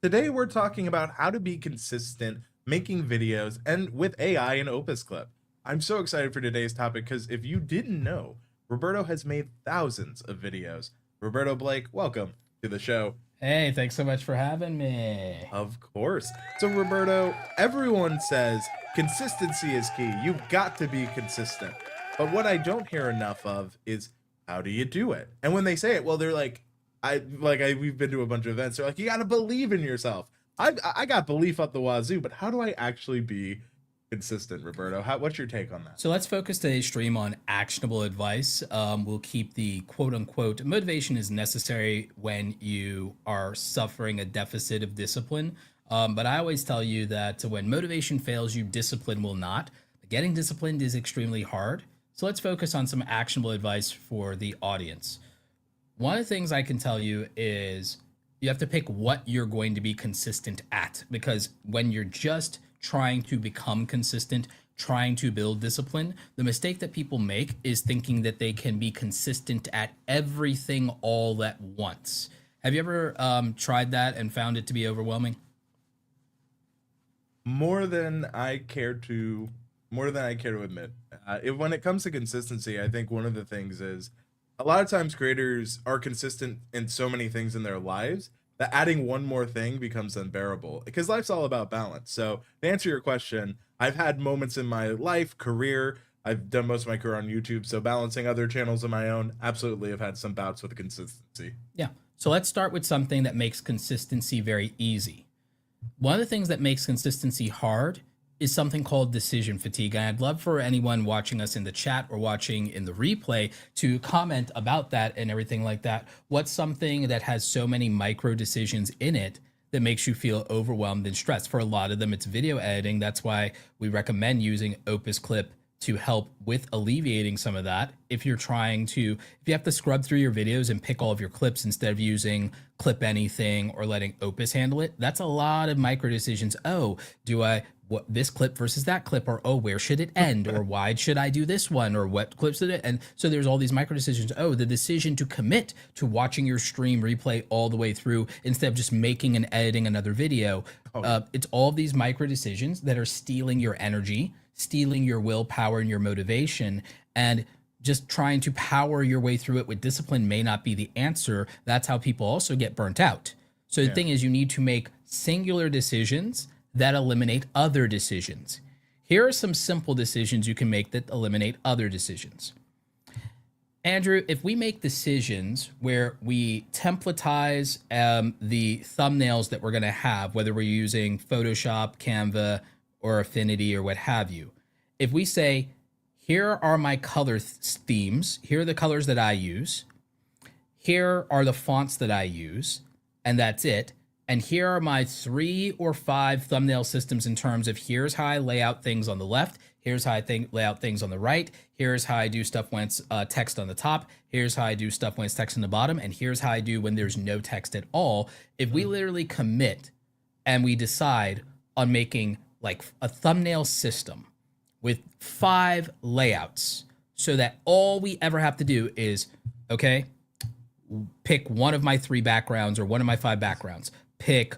Today we're talking about how to be consistent making videos and with AI and Opus Clip. I'm so excited for today's topic because if you didn't know, Roberto has made thousands of videos. Roberto Blake, welcome to the show. Hey, thanks so much for having me. Of course. So Roberto, everyone says consistency is key. You've got to be consistent. But what I don't hear enough of is how do you do it? And when they say it, well, they're like, we've been to a bunch of events. They're like, you got to believe in yourself. I got belief up the wazoo, but how do I actually be consistent, Roberto? What's your take on that? So let's focus today's stream on actionable advice. We'll keep the quote unquote motivation is necessary when you are suffering a deficit of discipline. But I always tell you that when motivation fails you, discipline will not. Getting disciplined is extremely hard. So let's focus on some actionable advice for the audience. One of the things I can tell you is you have to pick what you're going to be consistent at, because when you're just trying to become consistent, trying to build discipline, the mistake that people make is thinking that they can be consistent at everything all at once. Have you ever tried that and found it to be overwhelming? More than I care to, more than I care to admit. When it comes to consistency, I think one of the things is a lot of times creators are consistent in so many things in their lives that adding one more thing becomes unbearable because life's all about balance. So to answer your question, I've had moments in my life, career, I've done most of my career on YouTube. So balancing other channels of my own, absolutely have had some bouts with consistency. Yeah. So let's start with something that makes consistency very easy. One of the things that makes consistency hard is something called decision fatigue. And I'd love for anyone watching us in the chat or watching in the replay to comment about that and everything like that. What's something that has so many micro decisions in it that makes you feel overwhelmed and stressed? For a lot of them, it's video editing. That's why we recommend using Opus Clip to help with alleviating some of that. If you have to scrub through your videos and pick all of your clips instead of using Clip Anything or letting Opus handle it, that's a lot of micro decisions. Oh, this clip versus that clip, or oh, where should it end, or why should I do this one, or what clips did it? And so there's all these micro decisions. Oh, the decision to commit to watching your stream replay all the way through instead of just making and editing another video. It's all these micro decisions that are stealing your energy, stealing your willpower and your motivation, and just trying to power your way through it with discipline may not be the answer. That's how people also get burnt out. So the thing is, you need to make singular decisions that eliminate other decisions. Here are some simple decisions you can make that eliminate other decisions. Andrew, if we make decisions where we templatize the thumbnails that we're going to have, whether we're using Photoshop, Canva, or Affinity, or what have you, if we say, here are my color themes, here are the colors that I use, here are the fonts that I use, and that's it. And here are my 3 or 5 thumbnail systems in terms of here's how I lay out things on the left, here's how I lay out things on the right, here's how I do stuff when it's text on the top, here's how I do stuff when it's text on the bottom, and here's how I do when there's no text at all. If we literally commit and we decide on making like a thumbnail system with 5 layouts so that all we ever have to do is, okay, pick one of my 3 backgrounds or one of my 5 backgrounds, pick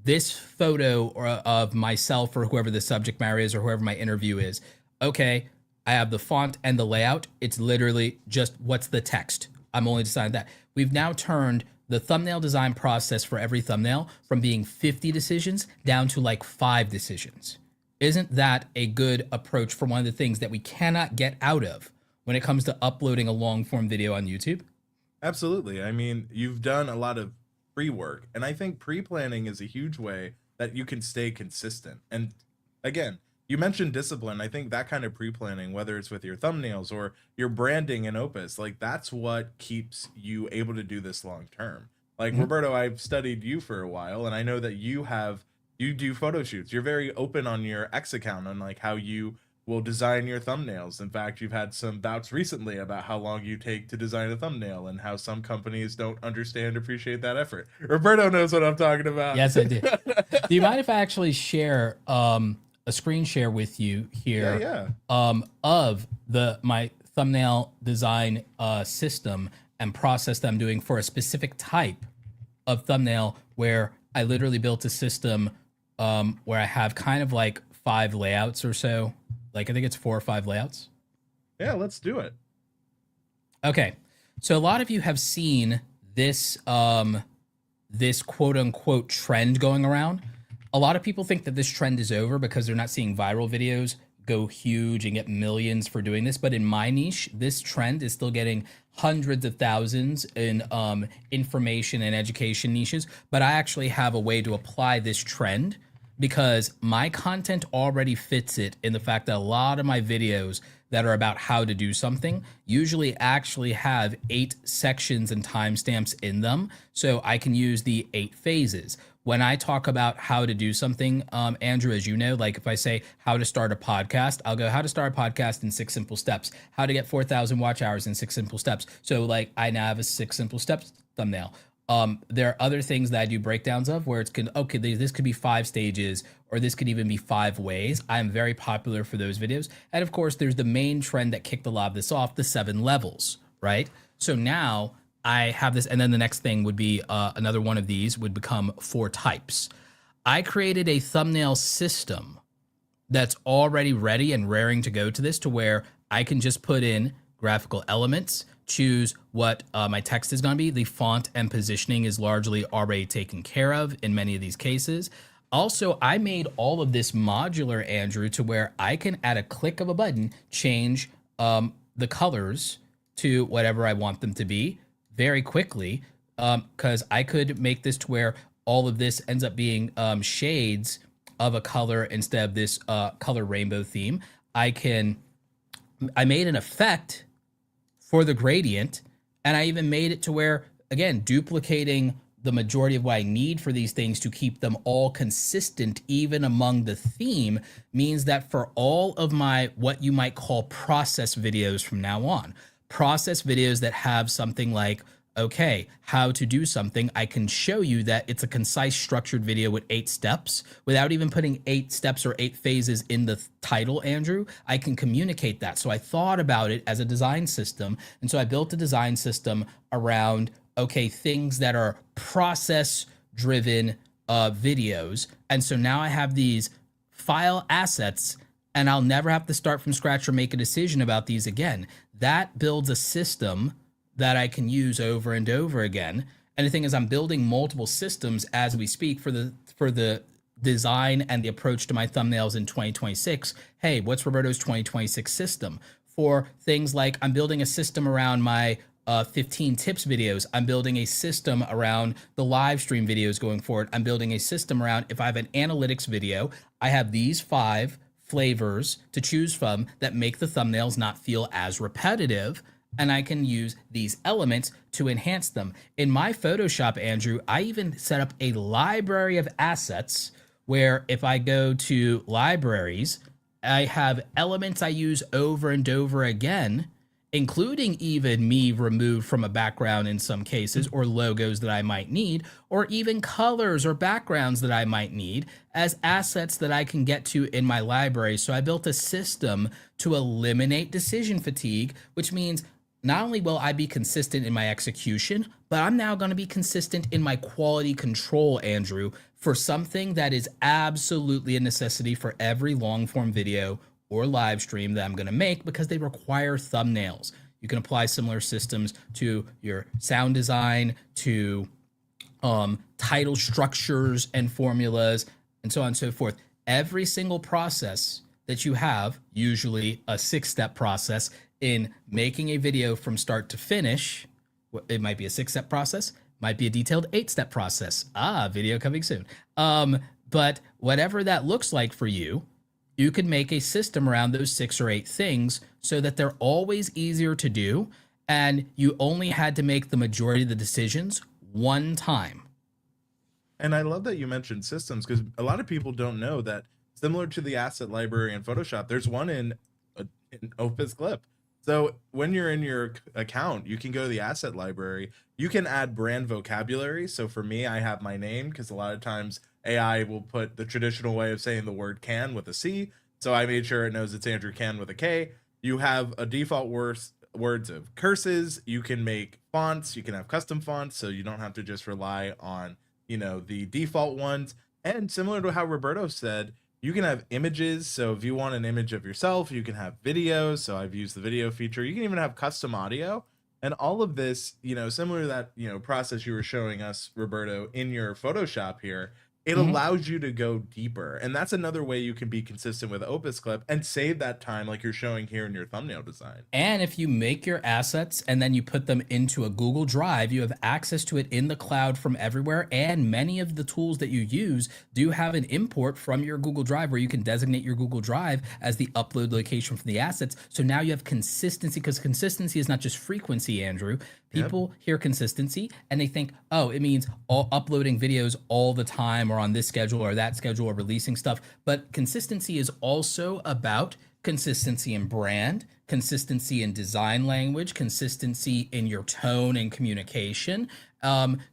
this photo of myself or whoever the subject matter is or whoever my interview is. Okay, I have the font and the layout. It's literally just what's the text. I'm only deciding that. We've now turned the thumbnail design process for every thumbnail from being 50 decisions down to like 5 decisions. Isn't that a good approach for one of the things that we cannot get out of when it comes to uploading a long form video on YouTube? Absolutely. I mean, you've done a lot of pre-work, and I think pre-planning is a huge way that you can stay consistent. And again, you mentioned discipline. I think that kind of pre-planning, whether it's with your thumbnails or your branding and Opus, like that's what keeps you able to do this long term. Like Roberto, I've studied you for a while, and I know that you do photo shoots. You're very open on your X account on like how you will design your thumbnails. In fact, you've had some bouts recently about how long you take to design a thumbnail and how some companies don't understand, appreciate that effort. Roberto knows what I'm talking about. Yes, I did. Do you mind if I actually share a screen share with you here of my thumbnail design system and process that I'm doing for a specific type of thumbnail where I literally built a system where I have kind of like 5 layouts or so. Like I think it's 4 or 5 layouts. Yeah, let's do it. Okay. So a lot of you have seen this this quote unquote trend going around. A lot of people think that this trend is over because they're not seeing viral videos go huge and get millions for doing this. But in my niche, this trend is still getting hundreds of thousands in information and education niches. But I actually have a way to apply this trend because my content already fits it in the fact that a lot of my videos that are about how to do something usually actually have 8 sections and timestamps in them. So I can use the 8 phases. When I talk about how to do something, Andrew, as you know, like if I say how to start a podcast, I'll go how to start a podcast in 6 simple steps, how to get 4,000 watch hours in 6 simple steps. So like I now have a 6 simple steps thumbnail. There are other things that I do breakdowns of where it's okay, this could be 5 stages or this could even be 5 ways. I'm very popular for those videos. And of course, there's the main trend that kicked a lot of this off, the 7 levels, right? So now I have this, and then the next thing would be another one of these would become 4 types. I created a thumbnail system that's already ready and raring to go to this, to where I can just put in graphical elements, choose what my text is going to be. The font and positioning is largely already taken care of in many of these cases. Also, I made all of this modular, Andrew, to where I can, at a click of a button, change the colors to whatever I want them to be very quickly, because I could make this to where all of this ends up being shades of a color instead of this color rainbow theme. I made an effect for the gradient, and I even made it to where, again, duplicating the majority of what I need for these things to keep them all consistent, even among the theme, means that for all of my, what you might call process videos from now on, process videos that have something like, okay, how to do something, I can show you that it's a concise, structured video with 8 steps without even putting 8 steps or 8 phases in the title, Andrew. I can communicate that. So I thought about it as a design system. And so I built a design system around, okay, things that are process driven videos. And so now I have these file assets, and I'll never have to start from scratch or make a decision about these again. That builds a system that I can use over and over again. And the thing is, I'm building multiple systems as we speak for the design and the approach to my thumbnails in 2026. Hey, what's Roberto's 2026 system? For things like, I'm building a system around my 15 tips videos. I'm building a system around the live stream videos going forward. I'm building a system around, if I have an analytics video, I have these 5 flavors to choose from that make the thumbnails not feel as repetitive. And I can use these elements to enhance them. In my Photoshop, Andrew, I even set up a library of assets where if I go to libraries, I have elements I use over and over again, including even me removed from a background in some cases, or logos that I might need, or even colors or backgrounds that I might need as assets that I can get to in my library. So I built a system to eliminate decision fatigue, which means not only will I be consistent in my execution, but I'm now going to be consistent in my quality control, Andrew, for something that is absolutely a necessity for every long form video or live stream that I'm going to make, because they require thumbnails. You can apply similar systems to your sound design, to title structures and formulas, and so on and so forth. Every single process that you have, usually a 6-step process, in making a video from start to finish. It might be a 6-step process, might be a detailed 8-step process. Video coming soon. But whatever that looks like for you, you can make a system around those 6 or 8 things so that they're always easier to do, and you only had to make the majority of the decisions one time. And I love that you mentioned systems, because a lot of people don't know that, similar to the asset library in Photoshop, there's one in Opus Clip. So when you're in your account, you can go to the asset library. You can add brand vocabulary. So for me, I have my name, because a lot of times AI will put the traditional way of saying the word can with a C. So I made sure it knows it's Andrew Can with a K. You have a default words of curses. You can make fonts. You can have custom fonts, so you don't have to just rely on, you know, the default ones. And similar to how Roberto said, you can have images. So if you want an image of yourself, you can have videos. So I've used the video feature. You can even have custom audio. And all of this, you know, similar to that, you know, process you were showing us, Roberto, in your Photoshop here, it allows you to go deeper. And that's another way you can be consistent with Opus Clip and save that time like you're showing here in your thumbnail design. And if you make your assets and then you put them into a Google Drive, you have access to it in the cloud from everywhere. And many of the tools that you use do have an import from your Google Drive where you can designate your Google Drive as the upload location for the assets. So now you have consistency, because consistency is not just frequency, Andrew. People hear consistency and they think, oh, it means uploading videos all the time or on this schedule or that schedule or releasing stuff. But consistency is also about consistency in brand, consistency in design language, consistency in your tone and communication,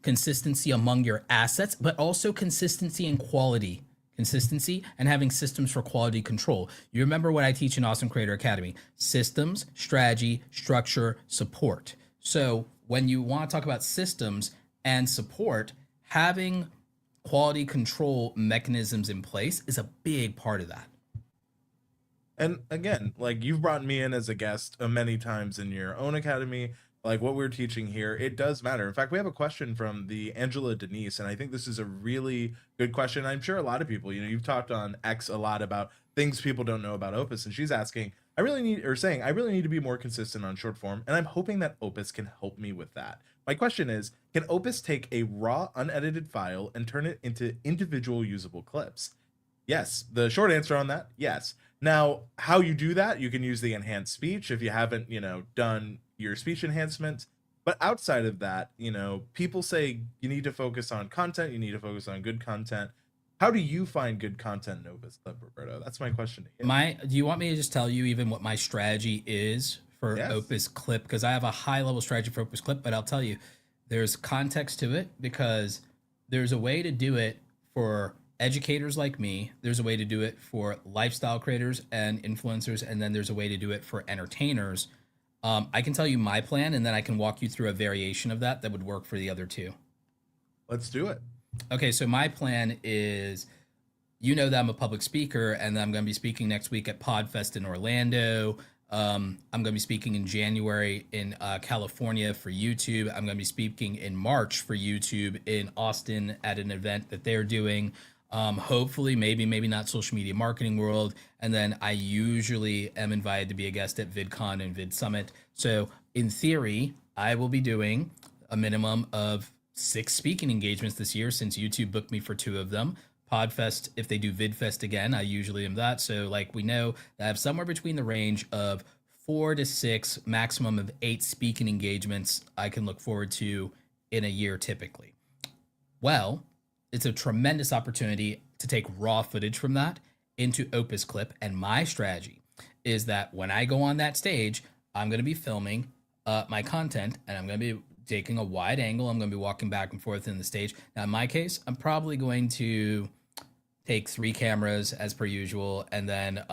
consistency among your assets, but also consistency in quality. Consistency and having systems for quality control. You remember what I teach in Awesome Creator Academy: systems, strategy, structure, support. So when you want to talk about systems and support, having quality control mechanisms in place is a big part of that. And again, like, you've brought me in as a guest many times in your own academy. Like what we're teaching here, it does matter. In fact, we have a question from the Angela Denise, and I think this is a really good question. I'm sure a lot of people, you know, you've talked on X a lot about things people don't know about Opus, and she's asking, I really need to be more consistent on short form, and I'm hoping that Opus can help me with that. My question is, can Opus take a raw, unedited file and turn it into individual usable clips? Yes. The short answer on that, yes. Now, how you do that, you can use the enhanced speech if you haven't, you know, done your speech enhancement. But outside of that, you know, people say you need to focus on content, you need to focus on good content. How do you find good content in Opus Clip, Roberto? That's my question to you. Do you want me to just tell you even what my strategy is for Opus Clip? Because I have a high level strategy for Opus Clip, but I'll tell you, there's context to it, because there's a way to do it for educators like me. There's a way to do it for lifestyle creators and influencers, and then there's a way to do it for entertainers. I can tell you my plan, and then I can walk you through a variation of that would work for the other two. Let's do it. Okay, so my plan is, you know that I'm a public speaker, and I'm going to be speaking next week at PodFest in Orlando. I'm going to be speaking in January in California for YouTube. I'm going to be speaking in March for YouTube in Austin at an event that they're doing. Hopefully, maybe not Social Media Marketing World. And then I usually am invited to be a guest at VidCon and VidSummit. So in theory, I will be doing a minimum of 6 speaking engagements this year, since YouTube booked me for 2 of them. PodFest, if they do VidFest again, I usually am that. So like, we know that I have somewhere between the range of 4 to 6, maximum of 8 speaking engagements I can look forward to in a year typically. Well, it's a tremendous opportunity to take raw footage from that into Opus Clip. And my strategy is that when I go on that stage, I'm going to be filming my content, and I'm going to be taking a wide angle. I'm going to be walking back and forth in the stage. Now, in my case, I'm probably going to take 3 cameras as per usual, and then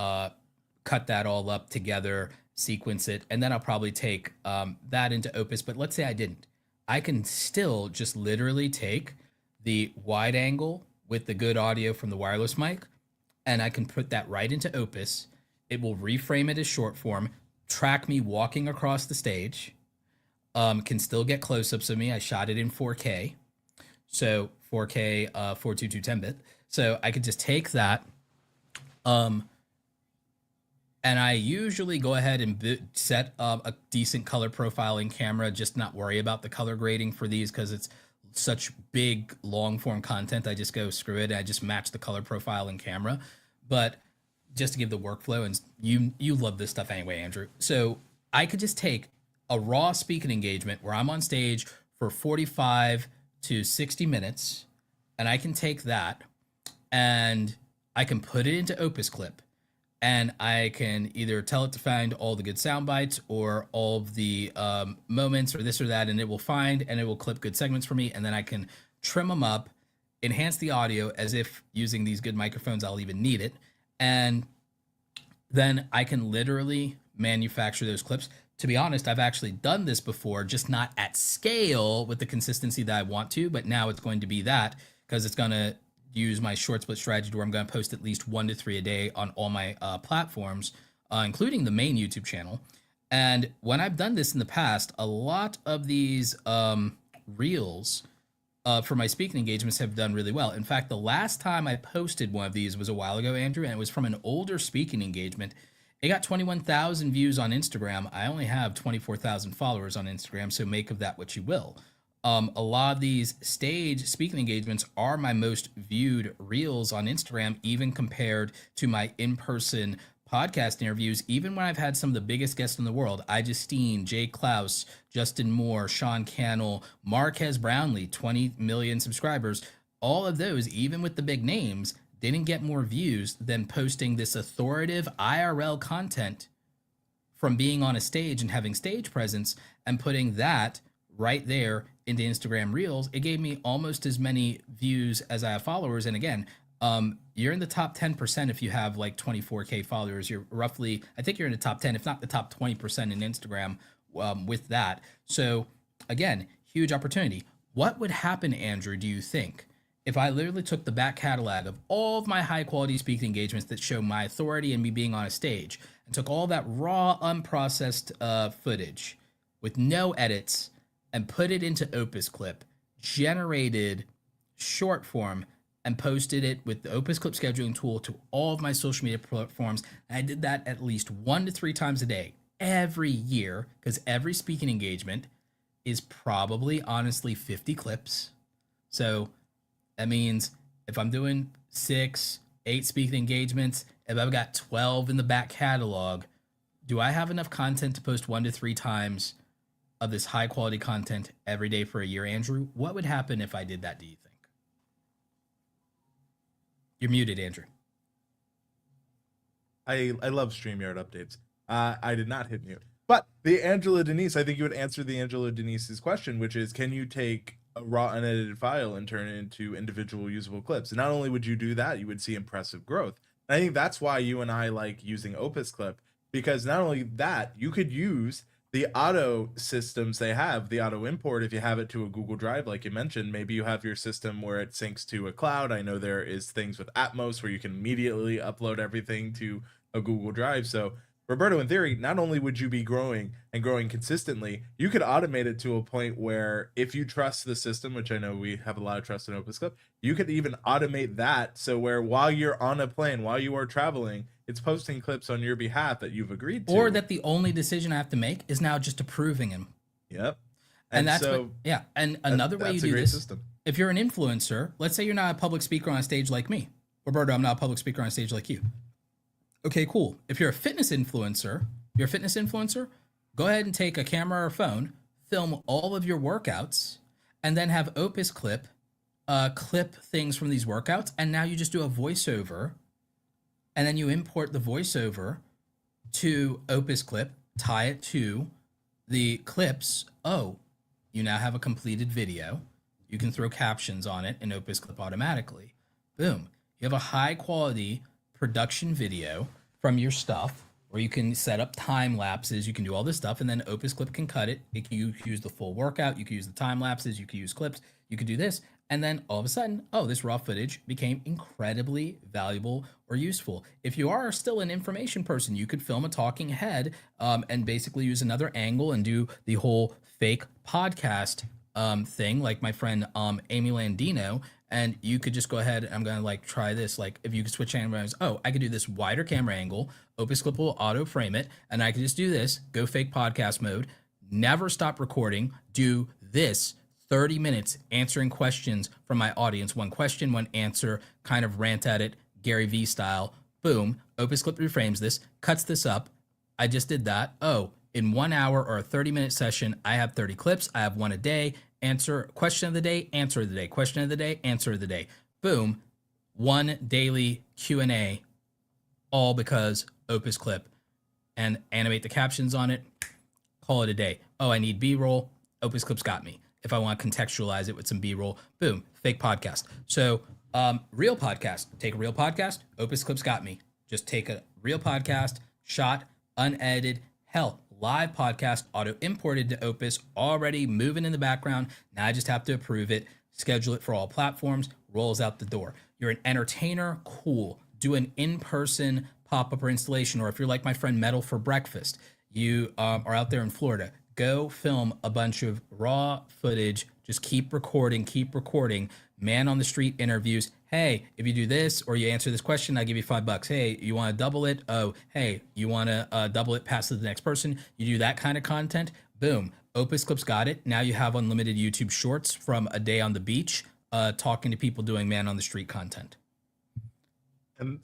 cut that all up together, sequence it, and then I'll probably take that into Opus. But let's say I didn't. I can still just literally take the wide angle with the good audio from the wireless mic, and I can put that right into Opus. It will reframe it as short form, track me walking across the stage, can still get close-ups of me. I shot it in 4K, so 4K 422 10-bit. So I could just take that, and I usually go ahead and set up a decent color profiling camera, just not worry about the color grading for these, because it's such big long form content. I just go screw it. I just match the color profile and camera. But just to give the workflow, and you love this stuff anyway, Andrew. So I could just take a raw speaking engagement where I'm on stage for 45 to 60 minutes, and I can take that and I can put it into Opus Clip, and I can either tell it to find all the good sound bites or all of the moments or this or that, and it will find and it will clip good segments for me, and then I can trim them up, enhance the audio as if using these good microphones I'll even need it, and then I can literally manufacture those clips. To be honest, I've actually done this before, just not at scale with the consistency that I want to, but now it's going to be that, because it's going to use my short split strategy where I'm going to post at least 1 to 3 a day on all my platforms, including the main YouTube channel. And when I've done this in the past, a lot of these reels for my speaking engagements have done really well. In fact, the last time I posted one of these was a while ago, Andrew, and it was from an older speaking engagement. It got 21,000 views on Instagram. I only have 24,000 followers on Instagram, so make of that what you will. A lot of these stage speaking engagements are my most viewed reels on Instagram, even compared to my in-person podcast interviews. Even when I've had some of the biggest guests in the world, Justine, Jay Klaus, Justin Moore, Sean Cannell, Marquez Brownlee, 20 million subscribers, all of those, even with the big names, didn't get more views than posting this authoritative IRL content from being on a stage and having stage presence and putting that right there into Instagram Reels. It gave me almost as many views as I have followers. And again, you're in the top 10% if you have like 24K followers. You're roughly, I think you're in the top 10, if not the top 20% in Instagram with that. So again, huge opportunity. What would happen, Andrew, do you think, if I literally took the back catalog of all of my high quality speaking engagements that show my authority and me being on a stage and took all that raw, unprocessed footage with no edits and put it into Opus Clip, generated short form, and posted it with the Opus Clip scheduling tool to all of my social media platforms. And I did that at least 1 to 3 times a day every year, because every speaking engagement is probably honestly 50 clips. So that means if I'm doing 6, 8 speaking engagements, if I've got 12 in the back catalog, do I have enough content to post 1 to 3 times of this high quality content every day for a year, Andrew? What would happen if I did that, do you think? You're muted, Andrew. I love StreamYard updates. I did not hit mute. But the Angela Denise, I think you would answer the Angela Denise's question, which is, can you take a raw unedited file and turn it into individual usable clips? And not only would you do that, you would see impressive growth. And I think that's why you and I like using Opus Clip, because not only that, you could use the auto systems they have, the auto import, if you have it to a Google Drive, like you mentioned. Maybe you have your system where it syncs to a cloud. I know there is things with Atmos where you can immediately upload everything to a Google Drive. So Roberto, in theory, not only would you be growing and growing consistently, you could automate it to a point where if you trust the system, which I know we have a lot of trust in Opus Clip, you could even automate that. So where while you're on a plane, while you are traveling, it's posting clips on your behalf that you've agreed to. Or that the only decision I have to make is now just approving him. Yep. And that's so, And another way you do this, system. If you're an influencer, let's say you're not a public speaker on a stage like me. Roberto, I'm not a public speaker on a stage like you. Okay, cool. If you're a fitness influencer, go ahead and take a camera or phone, film all of your workouts, and then have Opus Clip clip things from these workouts. And now you just do a voiceover, and then you import the voiceover to Opus Clip, tie it to the clips. Oh, you now have a completed video. You can throw captions on it in Opus Clip automatically. Boom. You have a high quality production video from your stuff, where you can set up time lapses, you can do all this stuff, and then Opus Clip can cut it. You can use the full workout, you can use the time lapses, you can use clips, you can do this, and then all of a sudden, oh, this raw footage became incredibly valuable or useful. If you are still an information person, you could film a talking head and basically use another angle and do the whole fake podcast thing, like my friend Amy Landino. And you could just go ahead, and I'm going to like try this. Like if you could switch cameras, oh, I could do this wider camera angle. Opus Clip will auto frame it. And I could just do this, go fake podcast mode, never stop recording, do this 30 minutes answering questions from my audience. One question, one answer, kind of rant at it, Gary Vee style. Boom. Opus Clip reframes this, cuts this up. I just did that. Oh, in 1 hour or a 30-minute session, I have 30 clips. I have one a day. Answer, question of the day, answer of the day, question of the day, answer of the day. Boom. One daily Q&A, all because Opus Clip, and animate the captions on it, call it a day. Oh, I need B-roll. Opus Clip's got me. If I want to contextualize it with some B-roll, boom, fake podcast. So real podcast, take a real podcast, Opus Clip's got me. Just take a real podcast, shot, unedited, hell, live podcast, auto imported to Opus, already moving in the background. Now I just have to approve it, schedule it for all platforms, rolls out the door. You're an entertainer, cool. Do an in-person pop-up or installation, or if you're like my friend Metal for Breakfast, you are out there in Florida, go film a bunch of raw footage. Just keep recording, man on the street interviews. Hey, if you do this or you answer this question, I give you $5. Hey, you want to double it? Oh, hey, you want to double it, pass it to the next person? You do that kind of content. Boom. Opus Clip's got it. Now you have unlimited YouTube shorts from a day on the beach, talking to people doing man on the street content. And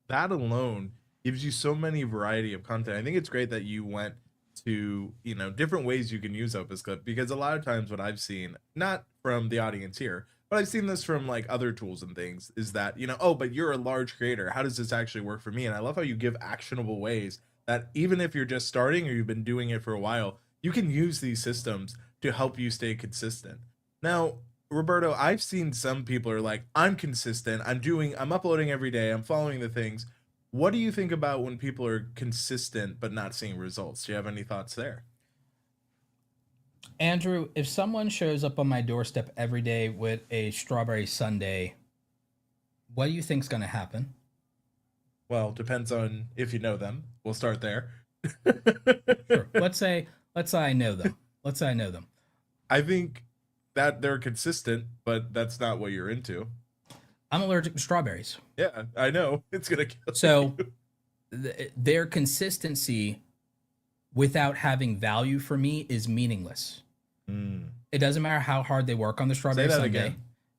that alone gives you so many variety of content. I think it's great that you went to, different ways you can use Opus Clip, because a lot of times what I've seen, not from the audience here, but I've seen this from like other tools and things, is that, oh, but you're a large creator. How does this actually work for me? And I love how you give actionable ways that even if you're just starting or you've been doing it for a while, you can use these systems to help you stay consistent. Now, Roberto, I've seen some people are like, I'm consistent. I'm uploading every day. I'm following the things. What do you think about when people are consistent but not seeing results? Do you have any thoughts there? Andrew, if someone shows up on my doorstep every day with a strawberry sundae, what do you think's going to happen? Well, depends on if you know them. We'll start there. Sure. Let's say I know them. I think that they're consistent, but that's not what you're into. I'm allergic to strawberries. Yeah, I know. It's going to kill So you. Their consistency without having value for me is meaningless. It doesn't matter how hard they work on the strawberry sundae. Again.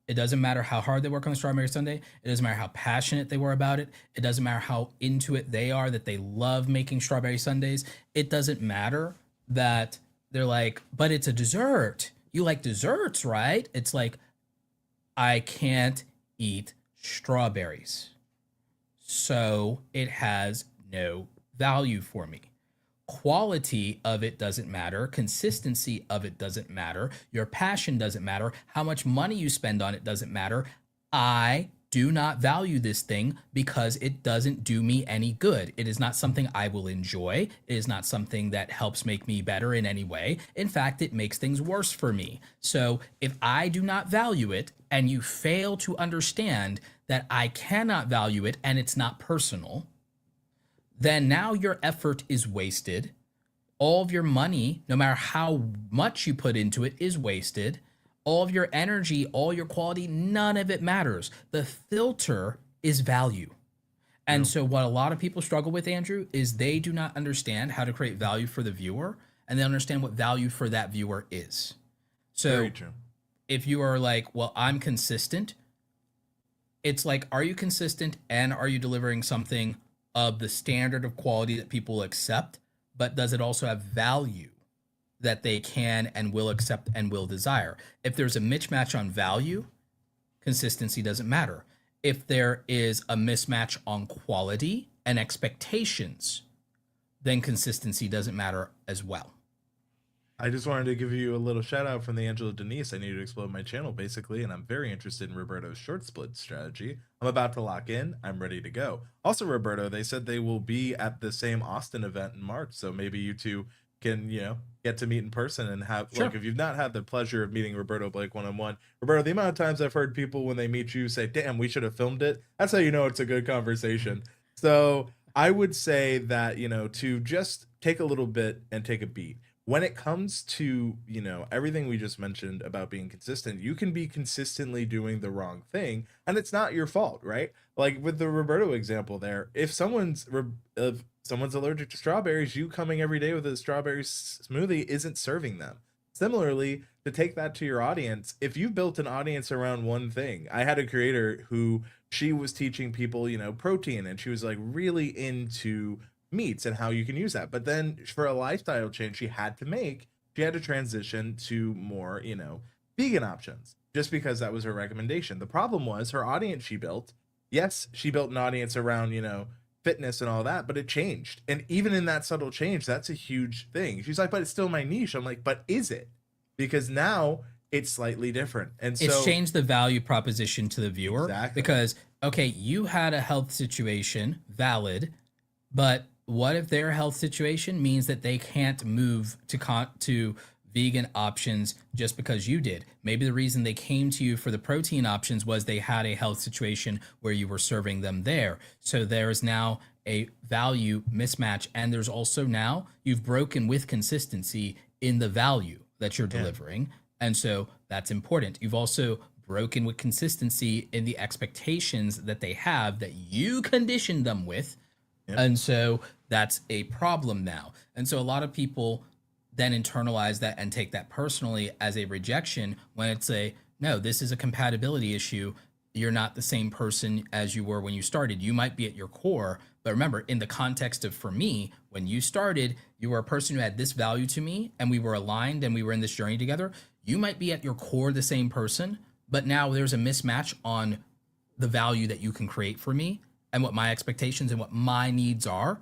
It doesn't matter how hard they work on the strawberry sundae. It doesn't matter how passionate they were about it. It doesn't matter how into it they are, that they love making strawberry sundaes. It doesn't matter that they're like, but it's a dessert. You like desserts, right? It's like, I can't eat strawberries, so it has no value for me. Quality of it doesn't matter. Consistency of it doesn't matter. Your passion doesn't matter. How much money you spend on it doesn't matter. I do not value this thing because it doesn't do me any good. It is not something I will enjoy. It is not something that helps make me better in any way. In fact, it makes things worse for me. So if I do not value it and you fail to understand that I cannot value it and it's not personal, then now your effort is wasted. All of your money, no matter how much you put into it, is wasted. All of your energy, all your quality, none of it matters. The filter is value. And so what a lot of people struggle with, Andrew, is they do not understand how to create value for the viewer, and they understand what value for that viewer is. So very true. If you are like, well, I'm consistent, it's like, are you consistent and are you delivering something of the standard of quality that people accept, but does it also have value that they can and will accept and will desire? If there's a mismatch on value, consistency doesn't matter. If there is a mismatch on quality and expectations, then consistency doesn't matter as well. I just wanted to give you a little shout out from the Angela Denise. I need to explode my channel basically, and I'm very interested in Roberto's short split strategy. I'm about to lock in. I'm ready to go. Also, Roberto, they said they will be at the same Austin event in March, so maybe you two can, get to meet in person and have, Sure. Look, if you've not had the pleasure of meeting Roberto Blake one-on-one, Roberto, the amount of times I've heard people when they meet you say, damn, we should have filmed it. That's how you know it's a good conversation. So I would say that, to just take a little bit and take a beat. When it comes to, everything we just mentioned about being consistent, you can be consistently doing the wrong thing and it's not your fault, right? Like with the Roberto example there, if someone's allergic to strawberries, you coming every day with a strawberry smoothie isn't serving them. Similarly, to take that to your audience, if you built an audience around one thing, I had a creator who she was teaching people, protein, and she was like really into meats and how you can use that. But then for a lifestyle change she had to transition to more, vegan options, just because that was her recommendation. The problem was her audience she built. Yes, she built an audience around, fitness and all that, but it changed. And even in that subtle change, that's a huge thing. She's like, but it's still my niche. I'm like, but is it? Because now it's slightly different. And so it's changed the value proposition to the viewer. Exactly. Because, okay, you had a health situation, valid, but what if their health situation means that they can't move to vegan options just because you did. Maybe the reason they came to you for the protein options was they had a health situation where you were serving them there. So there is now a value mismatch. And there's also now you've broken with consistency in the value that you're delivering. And so that's important. You've also broken with consistency in the expectations that they have that you conditioned them with. And so that's a problem now. And so a lot of people then internalize that and take that personally as a rejection when it's no, this is a compatibility issue. You're not the same person as you were when you started. You might be at your core, but remember, in the context of, for me, when you started, you were a person who had this value to me and we were aligned and we were in this journey together. You might be at your core the same person, but now there's a mismatch on the value that you can create for me and what my expectations and what my needs are.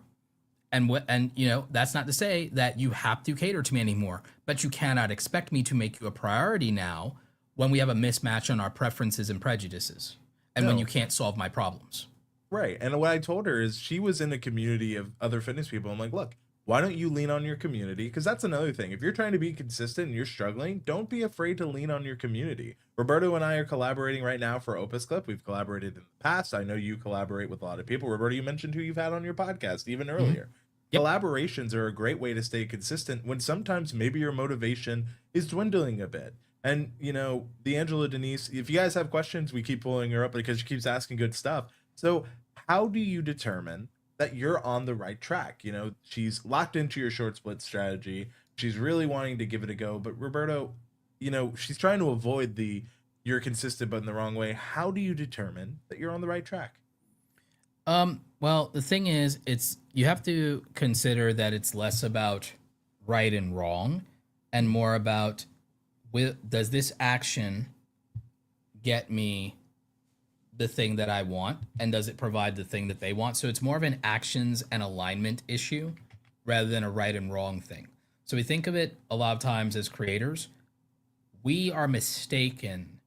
And you know, that's not to say that you have to cater to me anymore, but you cannot expect me to make you a priority now when we have a mismatch on our preferences and prejudices and when you can't solve my problems. Right. And what I told her is she was in a community of other fitness people. I'm like, look, why don't you lean on your community? Because that's another thing. If you're trying to be consistent and you're struggling, don't be afraid to lean on your community. Roberto and I are collaborating right now for Opus Clip. We've collaborated in the past. I know you collaborate with a lot of people. Roberto, you mentioned who you've had on your podcast even earlier. Yep. Collaborations are a great way to stay consistent when sometimes maybe your motivation is dwindling a bit. And, you know, the Angela Denise, if you guys have questions, we keep pulling her up because she keeps asking good stuff. So how do you determine that you're on the right track? You know, she's locked into your short split strategy. She's really wanting to give it a go. But Roberto, you know, she's trying to avoid you're consistent but in the wrong way. How do you determine that you're on the right track? Well, the thing is, you have to consider that it's less about right and wrong and more about, does this action get me the thing that I want, and does it provide the thing that they want? So it's more of an actions and alignment issue rather than a right and wrong thing. So we think of it a lot of times as creators, we are mistaken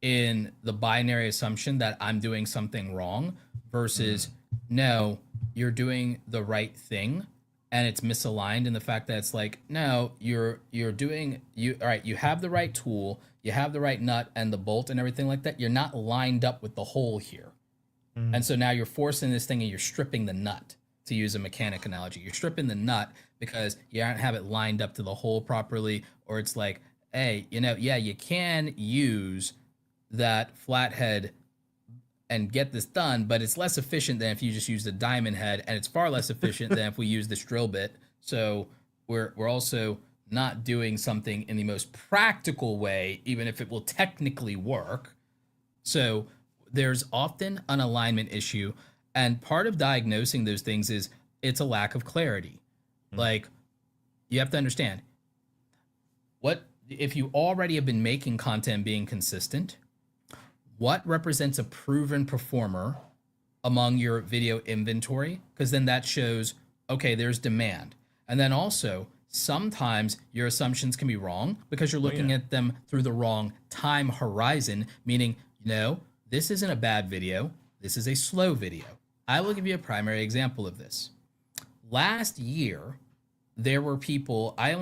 in the binary assumption that I'm doing something wrong versus no, you're doing the right thing, and it's misaligned in the fact that it's like, no, you're doing, all right, you have the right tool, you have the right nut and the bolt and everything like that. You're not lined up with the hole here. And so now you're forcing this thing and you're stripping the nut, to use a mechanic analogy. You're stripping the nut because you don't have it lined up to the hole properly, or it's like, hey, you know, yeah, you can use that flathead and get this done, but it's less efficient than if you just use the diamond head, and it's far less efficient than if we use this drill bit. So we're also not doing something in the most practical way, even if it will technically work. So there's often an alignment issue, and part of diagnosing those things is it's a lack of clarity. Like, you have to understand, what if you already have been making content being consistent, what represents a proven performer among your video inventory? Because then that shows, okay, there's demand. And then also, sometimes your assumptions can be wrong because you're looking at them through the wrong time horizon, meaning, no, this isn't a bad video. This is a slow video. I will give you a primary example of this. Last year, there were people, I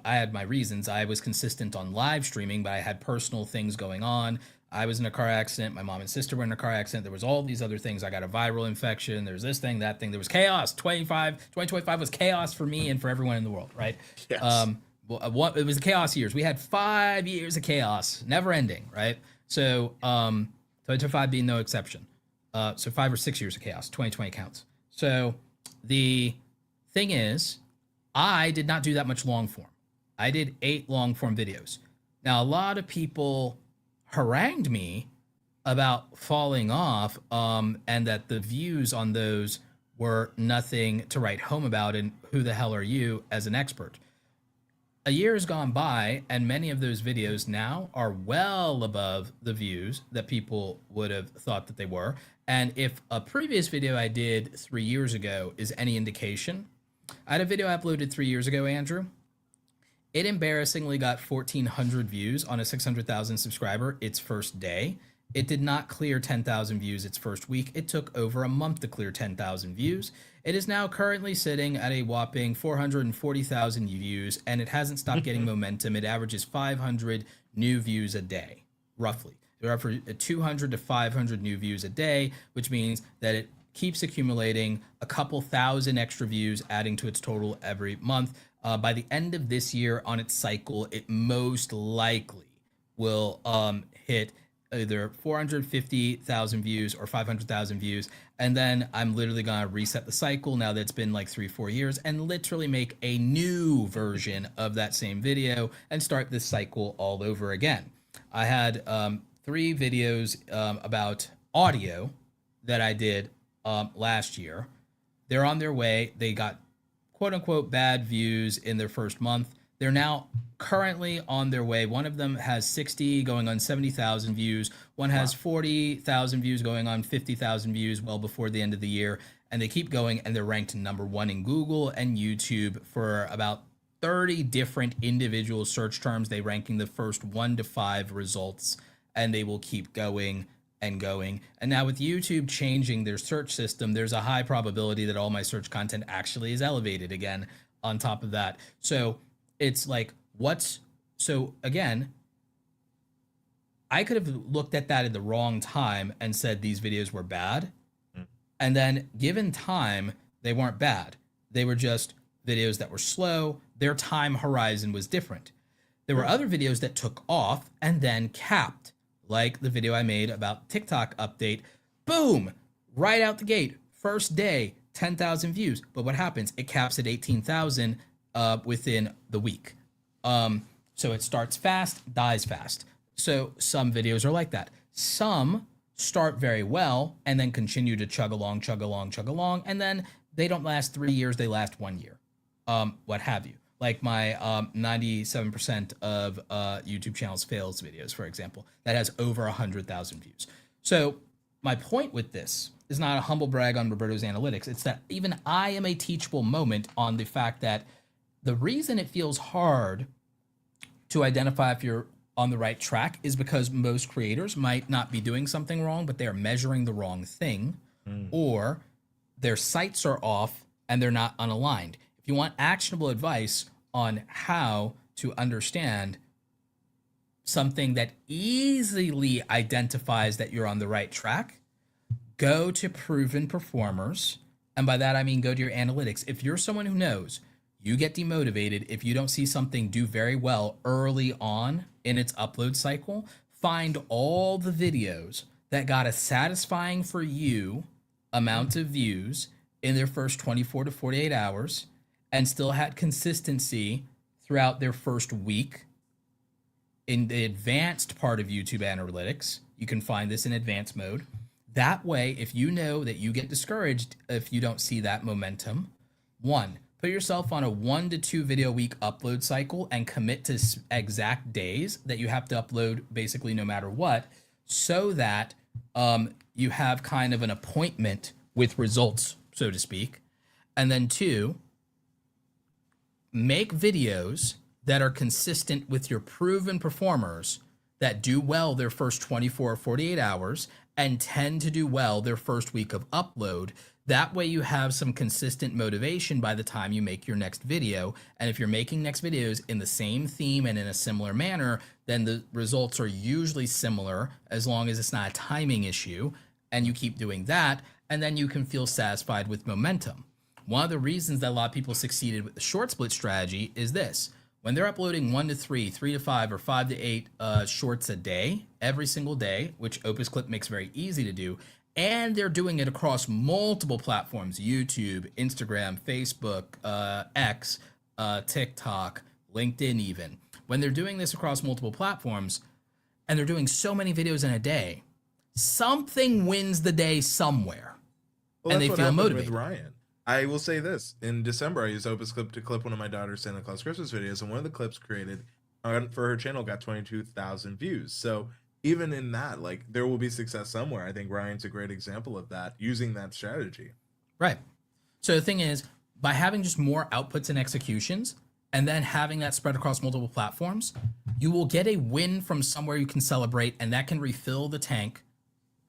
had my reasons. I was consistent on live streaming, but I had personal things going on. I was in a car accident. My mom and sister were in a car accident. There was all these other things. I got a viral infection. There's this thing, that thing. There was chaos. 2025 was chaos for me and for everyone in the world, right? Yes. It was the chaos years. We had 5 years of chaos, never ending, right? So 2025 being no exception. So 5 or 6 years of chaos. 2020 counts. So the thing is, I did not do that much long form. I did 8 long form videos. Now, a lot of people harangued me about falling off, and that the views on those were nothing to write home about, and who the hell are you as an expert? A year has gone by, and many of those videos now are well above the views that people would have thought that they were. And if a previous video I did 3 years ago is any indication, I had a video I uploaded 3 years ago, Andrew. It embarrassingly got 1,400 views on a 600,000 subscriber its first day. It did not clear 10,000 views its first week. It took over a month to clear 10,000 views. It is now currently sitting at a whopping 440,000 views, and it hasn't stopped getting momentum. It averages 500 new views a day, roughly. There are 200 to 500 new views a day, which means that it keeps accumulating a couple thousand extra views, adding to its total every month. By the end of this year on its cycle, it most likely will hit either 450,000 views or 500,000 views. And then I'm literally going to reset the cycle now that it's been like 3-4 years and literally make a new version of that same video and start this cycle all over again. I had 3 videos about audio that I did last year. They're on their way. They got quote unquote bad views in their first month. They're now currently on their way. One of them has 60 going on 70,000 views. One has 40,000 views going on 50,000 views well before the end of the year. And they keep going, and they're ranked #1 in Google and YouTube for about 30 different individual search terms. They ranking the first 1 to 5 results, and they will keep going and going. And now with YouTube changing their search system, there's a high probability that all my search content actually is elevated again on top of that. So it's like, so again, I could have looked at that at the wrong time and said these videos were bad. And then given time, they weren't bad. They were just videos that were slow. Their time horizon was different. There were other videos that took off and then capped, like the video I made about TikTok update. Boom, right out the gate, first day, 10,000 views. But what happens? It caps at 18,000 within the week. So it starts fast, dies fast. So some videos are like that. Some start very well and then continue to chug along, and then they don't last 3 years, they last 1 year. What have you. Like my 97% of YouTube channels fails videos, for example, that has over 100,000 views. So my point with this is not a humble brag on Roberto's analytics. It's that even I am a teachable moment on the fact that the reason it feels hard to identify if you're on the right track is because most creators might not be doing something wrong, but they're measuring the wrong thing, or their sights are off and they're not unaligned. If you want actionable advice on how to understand something that easily identifies that you're on the right track, go to proven performers. And by that, I mean, go to your analytics. If you're someone who knows you get demotivated if you don't see something do very well early on in its upload cycle, find all the videos that got a satisfying for you amount of views in their first 24 to 48 hours and still had consistency throughout their first week. In the advanced part of YouTube analytics, you can find this in advanced mode. That way, if you know that you get discouraged if you don't see that momentum, one, put yourself on a 1 to 2 video week upload cycle and commit to exact days that you have to upload basically no matter what, so that you have kind of an appointment with results, so to speak. And then 2, make videos that are consistent with your proven performers that do well their first 24 or 48 hours and tend to do well their first week of upload. That way you have some consistent motivation by the time you make your next video. And if you're making next videos in the same theme and in a similar manner, then the results are usually similar as long as it's not a timing issue. And you keep doing that, and then you can feel satisfied with momentum. One of the reasons that a lot of people succeeded with the short split strategy is this. When they're uploading 1 to 3, 3 to 5, or 5 to 8 shorts a day, every single day, which Opus Clip makes very easy to do, and they're doing it across multiple platforms, YouTube, Instagram, Facebook, X, TikTok, LinkedIn even. When they're doing this across multiple platforms, and they're doing so many videos in a day, something wins the day somewhere, and they feel motivated. With Ryan, I will say this. In December, I used Opus Clip to clip one of my daughter's Santa Claus Christmas videos, and one of the clips created for her channel got 22,000 views. So even in that, like, there will be success somewhere. I think Ryan's a great example of that, using that strategy. Right. So the thing is, by having just more outputs and executions, and then having that spread across multiple platforms, you will get a win from somewhere you can celebrate, and that can refill the tank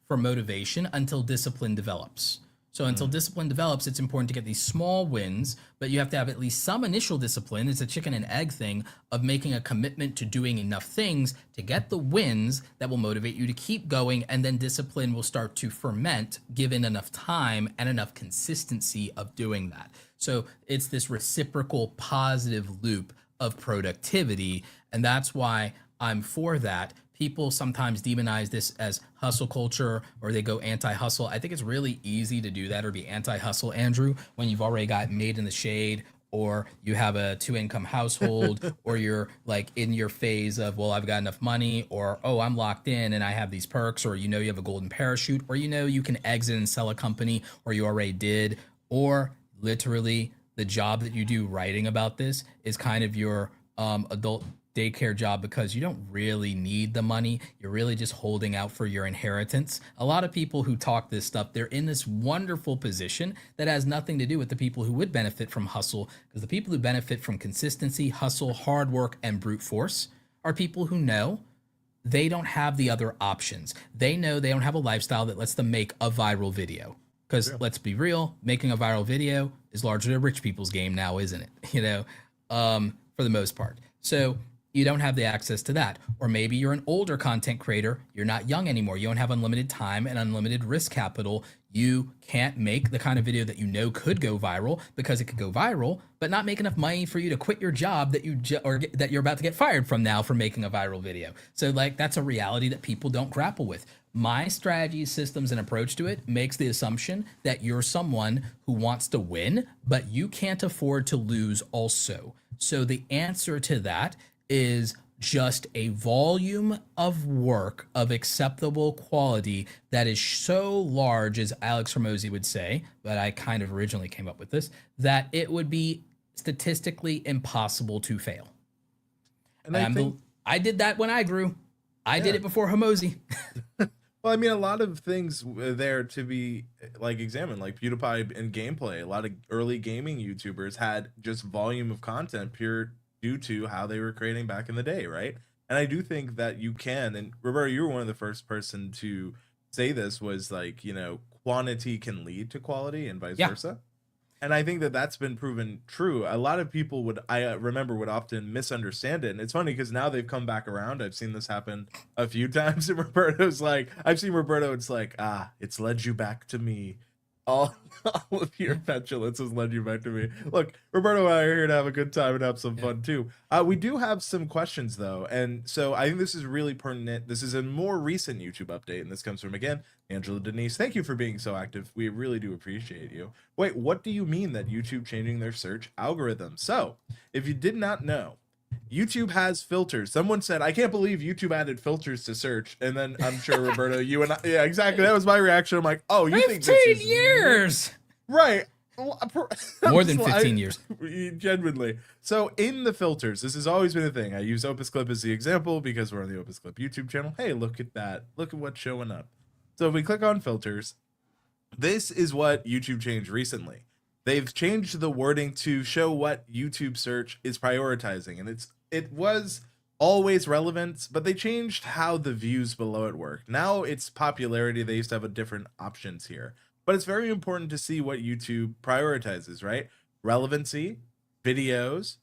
for motivation until discipline develops. So until discipline develops, it's important to get these small wins, but you have to have at least some initial discipline. It's a chicken and egg thing of making a commitment to doing enough things to get the wins that will motivate you to keep going, and then discipline will start to ferment given enough time and enough consistency of doing that. So it's this reciprocal positive loop of productivity, and that's why I'm for that. People sometimes demonize this as hustle culture, or they go anti-hustle. I think it's really easy to do that or be anti-hustle, Andrew, when you've already got Made in the Shade, or you have a 2-income household, or you're like in your phase of, well, I've got enough money, or, oh, I'm locked in and I have these perks, or you have a golden parachute, or you can exit and sell a company, or you already did, or literally the job that you do writing about this is kind of your adult daycare job because you don't really need the money. You're really just holding out for your inheritance. A lot of people who talk this stuff, they're in this wonderful position that has nothing to do with the people who would benefit from hustle, because the people who benefit from consistency, hustle, hard work, and brute force are people who know they don't have the other options. They know they don't have a lifestyle that lets them make a viral video. Because let's be real, making a viral video is largely a rich people's game now, isn't it? For the most part. So you don't have the access to that. Or maybe you're an older content creator. You're not young anymore. You don't have unlimited time and unlimited risk capital. You can't make the kind of video that could go viral because it could go viral, but not make enough money for you to quit your job that you're about to get fired from now for making a viral video. So that's a reality that people don't grapple with. My strategy, systems, and approach to it makes the assumption that you're someone who wants to win, but you can't afford to lose also. So the answer to that is just a volume of work of acceptable quality that is so large, as Alex Hormozy would say, but I kind of originally came up with this, that it would be statistically impossible to fail. And I did that when I grew. I did it before Hormozy. Well, I mean, a lot of things there to be examined, like PewDiePie and gameplay. A lot of early gaming YouTubers had just volume of content pure due to how they were creating back in the day, right? And I do think that you can, and Roberto, you were one of the first person to say this, was quantity can lead to quality and vice versa. And I think that that's been proven true. A lot of people would often misunderstand it. And it's funny because now they've come back around. I've seen this happen a few times. And Roberto's I've seen Roberto, it's it's led you back to me. All of your petulance has led you back to me. Look, Roberto and I are here to have a good time and have some fun too. We do have some questions though. And so I think this is really pertinent. This is a more recent YouTube update. And this comes from, again, Angela Denise. Thank you for being so active. We really do appreciate you. Wait, what do you mean that YouTube changing their search algorithm? So if you did not know, YouTube has filters. Someone said, I can't believe YouTube added filters to search. And then I'm sure, Roberto, you and I, yeah, exactly. That was my reaction. I'm like, oh, you think this is 15 years? Right. More than 15 years. Genuinely. So in the filters, this has always been a thing. I use Opus Clip as the example because we're on the Opus Clip YouTube channel. Hey, look at that. Look at what's showing up. So if we click on filters, this is what YouTube changed recently. They've changed the wording to show what YouTube search is prioritizing. And it was always relevant, but they changed how the views below it work. Now it's popularity. They used to have a different options here. But it's very important to see what YouTube prioritizes, right? Relevancy, videos,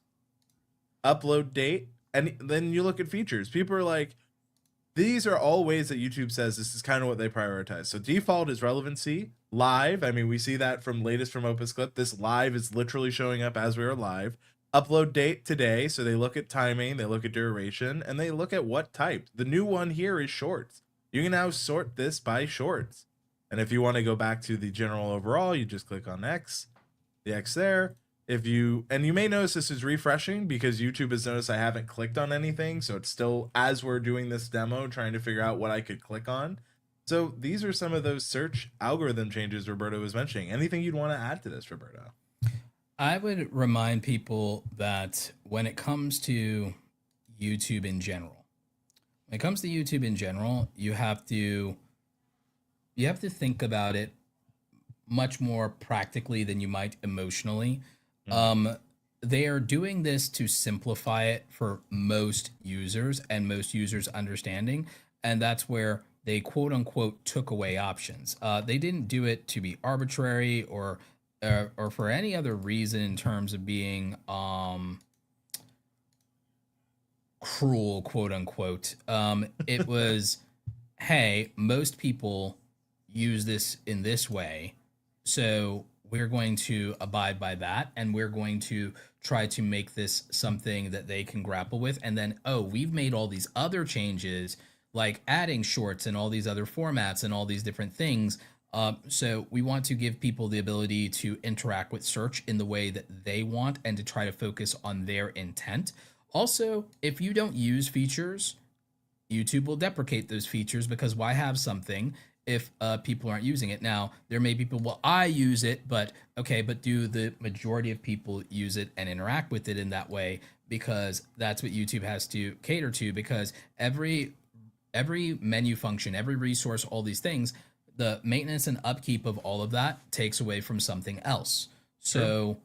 upload date, and then you look at features. People are like, these are all ways that YouTube says this is kind of what they prioritize. So default is relevancy, live. I mean, we see that from Opus Clip. This live is literally showing up as we are live. Upload date today. So they look at timing, they look at duration, and they look at what type. The new one here is shorts. You can now sort this by shorts. And if you want to go back to the general overall, you just click on X, the X there. And you may notice this is refreshing because YouTube has noticed I haven't clicked on anything. So it's still, as we're doing this demo, trying to figure out what I could click on. So these are some of those search algorithm changes Roberto was mentioning. Anything you'd want to add to this, Roberto? I would remind people that when it comes to YouTube in general, you have to think about it much more practically than you might emotionally. they are doing this to simplify it for most users and most users understanding, and that's where they quote unquote took away options. They didn't do it to be arbitrary or for any other reason in terms of being cruel, quote unquote. It was, hey, most people use this in this way, so we're going to abide by that, and we're going to try to make this something that they can grapple with. And then, oh, we've made all these other changes, like adding shorts and all these other formats and all these different things. So we want to give people the ability to interact with search in the way that they want and to try to focus on their intent. Also, if you don't use features, YouTube will deprecate those features, because why have something if people aren't using it? Now, there may be people, well, I use it, but okay, but do the majority of people use it and interact with it in that way? Because that's what YouTube has to cater to, because every menu function, every resource, all these things, the maintenance and upkeep of all of that takes away from something else. So,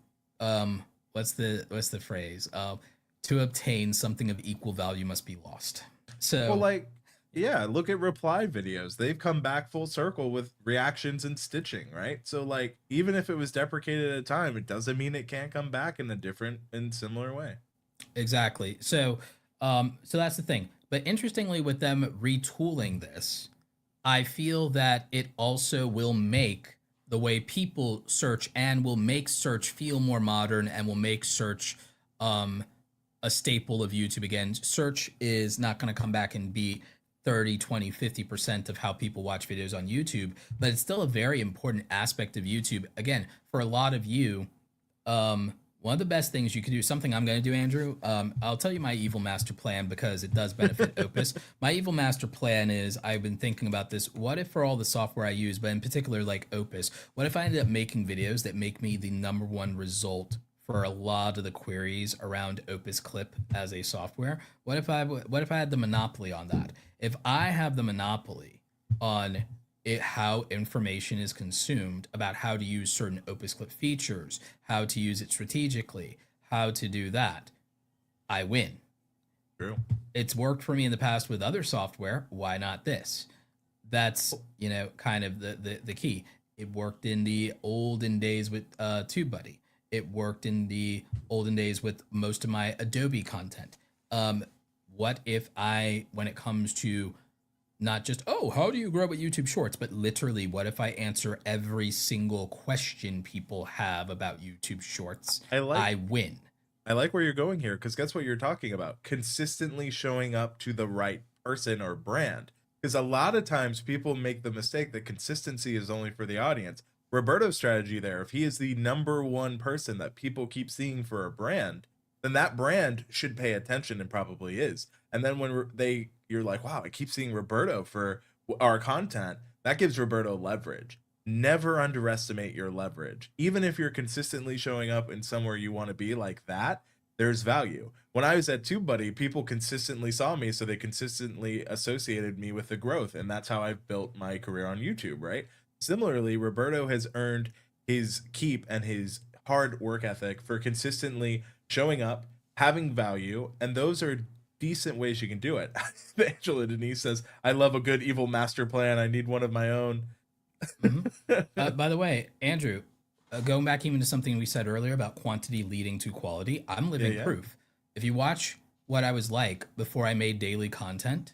what's the phrase? To obtain something of equal value must be lost. So, Well, like, yeah, look at reply videos. They've come back full circle with reactions and stitching, right? So, like, even if it was deprecated at a time, it doesn't mean it can't come back in a different and similar way. exactly. So, so that's the thing. But interestingly, with them retooling this, I feel that it also will make the way people search, and will make search feel more modern, and will make search a staple of YouTube again. Search is not going to come back and be 30, 20, 50% of how people watch videos on YouTube, but it's still a very important aspect of YouTube. Again, for a lot of you, one of the best things you can do, something I'm going to do, Andrew, I'll tell you my evil master plan because it does benefit Opus. My evil master plan is, I've been thinking about this. What if for all the software I use, but in particular like Opus, what if I ended up making videos that make me the #1 result for a lot of the queries around Opus Clip as a software? What if I had the monopoly on that? If I have the monopoly on it, how information is consumed about how to use certain Opus Clip features, how to use it strategically, how to do that, I win. True. It's worked for me in the past with other software. Why not this? That's, kind of the key. It worked in the olden days with TubeBuddy. It worked in the olden days with most of my Adobe content. What if when it comes to not just, oh, how do you grow with YouTube Shorts, but literally, what if I answer every single question people have about YouTube Shorts? I win. I like where you're going here, because guess what you're talking about? Consistently showing up to the right person or brand. Because a lot of times people make the mistake that consistency is only for the audience. Roberto's strategy there, if he is the #1 person that people keep seeing for a brand, then that brand should pay attention, and probably is. And then when you're like, wow, I keep seeing Roberto for our content, that gives Roberto leverage. Never underestimate your leverage. Even if you're consistently showing up in somewhere you want to be like that, there's value. When I was at TubeBuddy, people consistently saw me, so they consistently associated me with the growth, and that's how I've built my career on YouTube, right? Similarly, Roberto has earned his keep and his hard work ethic for consistently showing up, having value, and those are decent ways you can do it. Angela Denise says, I love a good evil master plan. I need one of my own. By the way, Andrew, going back even to something we said earlier about quantity leading to quality, I'm living proof. If you watch what I was like before I made daily content,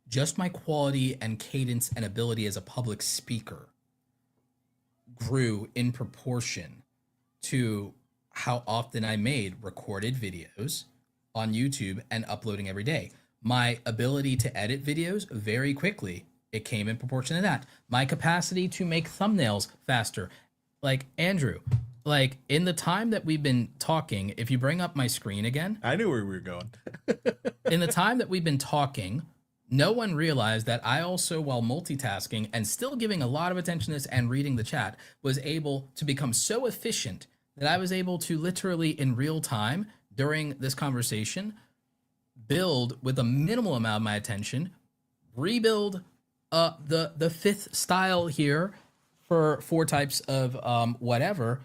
just my quality and cadence and ability as a public speaker grew in proportion to how often I made recorded videos on YouTube and uploading every day. My ability to edit videos very quickly, it came in proportion to that. My capacity to make thumbnails faster. Like, Andrew, like, in the time that we've been talking, if you bring up my screen again, I knew where we were going. in the time that we've been talking, no one realized that I also, while multitasking and still giving a lot of attention to this and reading the chat, was able to become so efficient that I was able to literally in real time during this conversation build with a minimal amount of my attention, rebuild the fifth style here for 4 types of whatever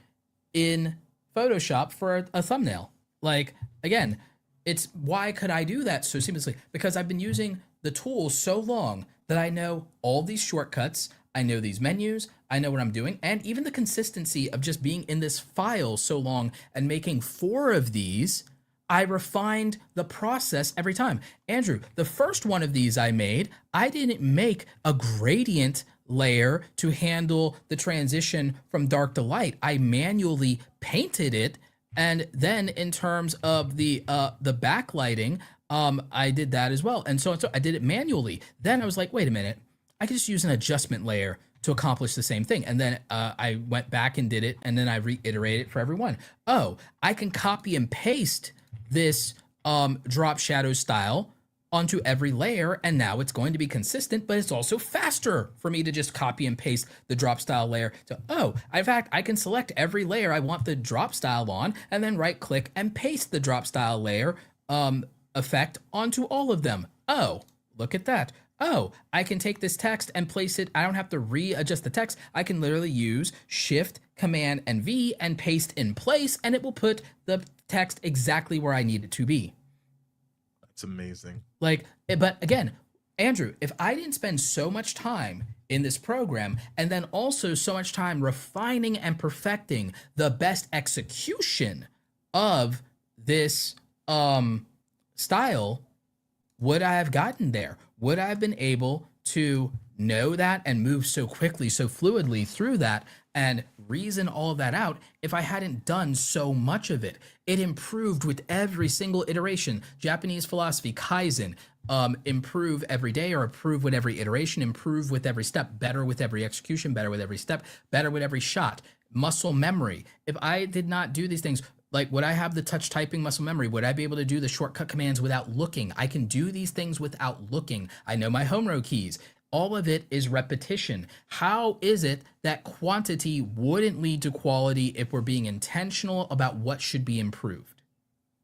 in Photoshop for a thumbnail. Like, again, it's why could I do that so seamlessly? Because I've been using the tool so long that I know all these shortcuts, I know these menus, I know what I'm doing, and even the consistency of just being in this file so long and making 4 of these, I refined the process every time. Andrew, the first one of these I made, I didn't make a gradient layer to handle the transition from dark to light. I manually painted it, and then in terms of the backlighting, I did that as well. And so I did it manually. Then I was like, wait a minute, I could just use an adjustment layer to accomplish the same thing. And then I went back and did it, and then I reiterated it for everyone. Oh, I can copy and paste this drop shadow style onto every layer, and now it's going to be consistent, but it's also faster for me to just copy and paste the drop style layer. So, in fact, I can select every layer I want the drop style on, and then right click and paste the drop style layer effect onto all of them. Oh, look at that. Oh, I can take this text and place it. I don't have to readjust the text. I can literally use Shift, Command, and V and paste in place, and it will put the text exactly where I need it to be. That's amazing. Like, but again, Andrew, if I didn't spend so much time in this program and then also so much time refining and perfecting the best execution of this style, would I have gotten there? Would I have been able to know that and move so quickly, so fluidly through that and reason all of that out if I hadn't done so much of it? It improved with every single iteration. Japanese philosophy, Kaizen, improve every day or improve with every iteration, improve with every step, better with every execution, better with every step, better with every shot. Muscle memory. If I did not do these things, like, would I have the touch typing muscle memory? Would I be able to do the shortcut commands without looking? I can do these things without looking. I know my home row keys. All of it is repetition. How is it that quantity wouldn't lead to quality if we're being intentional about what should be improved?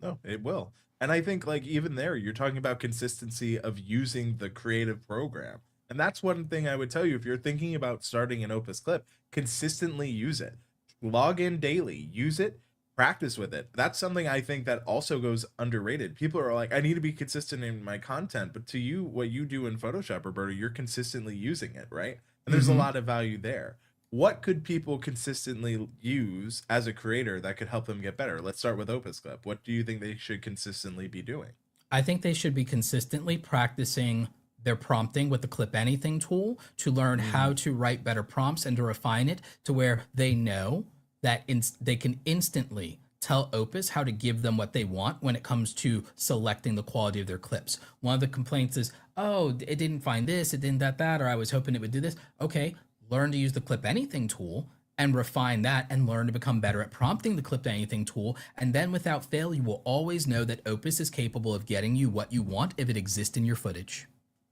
No, it will. And I think, like, even there, you're talking about consistency of using the creative program. And that's one thing I would tell you if you're thinking about starting an Opus Clip, consistently use it. Log in daily, use it, practice with it. That's something I think that also goes underrated. People are like, I need to be consistent in my content, but to you, what you do in Photoshop, Roberto, you're consistently using it, right? And there's a lot of value there. What could people consistently use as a creator that could help them get better? Let's start with Opus Clip. What do you think they should consistently be doing? I think they should be consistently practicing their prompting with the Clip Anything tool to learn how to write better prompts and to refine it to where they know that they can instantly tell Opus how to give them what they want when it comes to selecting the quality of their clips. One of the complaints is, oh, it didn't find this, it didn't that, or I was hoping it would do this. Okay, learn to use the Clip Anything tool and refine that and learn to become better at prompting the Clip Anything tool. And then without fail, you will always know that Opus is capable of getting you what you want if it exists in your footage.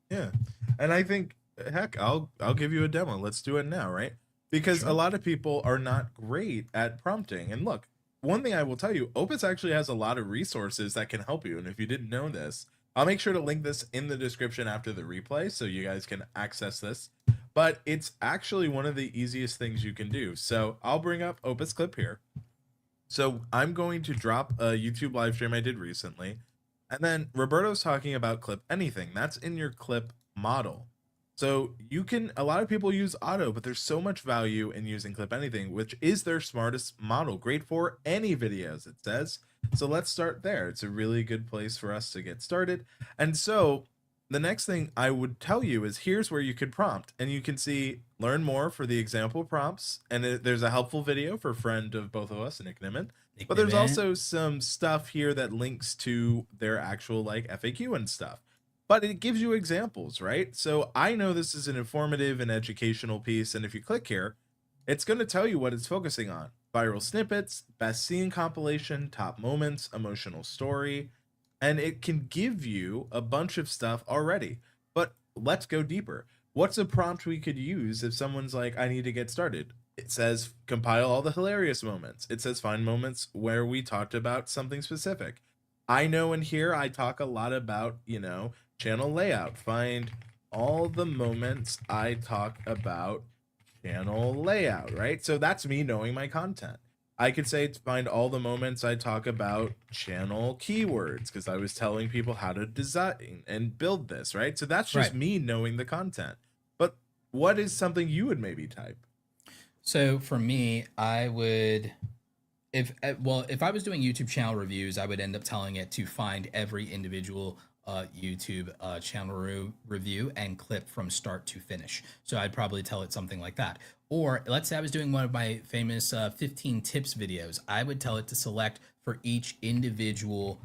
Yeah. And I think, heck, I'll give you a demo. Let's do it now, right? Because a lot of people are not great at prompting. And look, one thing I will tell you, Opus actually has a lot of resources that can help you. And if you didn't know this, I'll make sure to link this in the description after the replay so you guys can access this. But it's actually one of the easiest things you can do. So I'll bring up Opus Clip here. So I'm going to drop a YouTube live stream I did recently. And then Roberto's talking about Clip Anything. That's in your clip model. So you can, a lot of people use auto, but there's so much value in using Clip Anything, which is their smartest model. Great for any videos, it says. So let's start there. It's a really good place for us to get started. And so the next thing I would tell you is here's where you could prompt, and you can see learn more for the example prompts. And there's a helpful video for a friend of both of us, Nick Nimmin. But there's also some stuff here that links to their actual like FAQ and stuff. But it gives you examples, right? So I know this is an informative and educational piece. And if you click here, it's going to tell you what it's focusing on. Viral snippets, best scene compilation, top moments, emotional story. And it can give you a bunch of stuff already. But let's go deeper. What's a prompt we could use if someone's like, I need to get started? It says compile all the hilarious moments. It says find moments where we talked about something specific. I know in here I talk a lot about, channel layout. Find all the moments I talk about channel layout, right? So that's me knowing my content. I could say to find all the moments I talk about channel keywords because I was telling people how to design and build this, right? So that's just Right. me knowing the content. But what is something you would maybe type? So for me, I would, if I was doing YouTube channel reviews, I would end up telling it to find every individual YouTube channel review and clip from start to finish. So I'd probably tell it something like that. Or let's say I was doing one of my famous 15 tips videos. I would tell it to select for each individual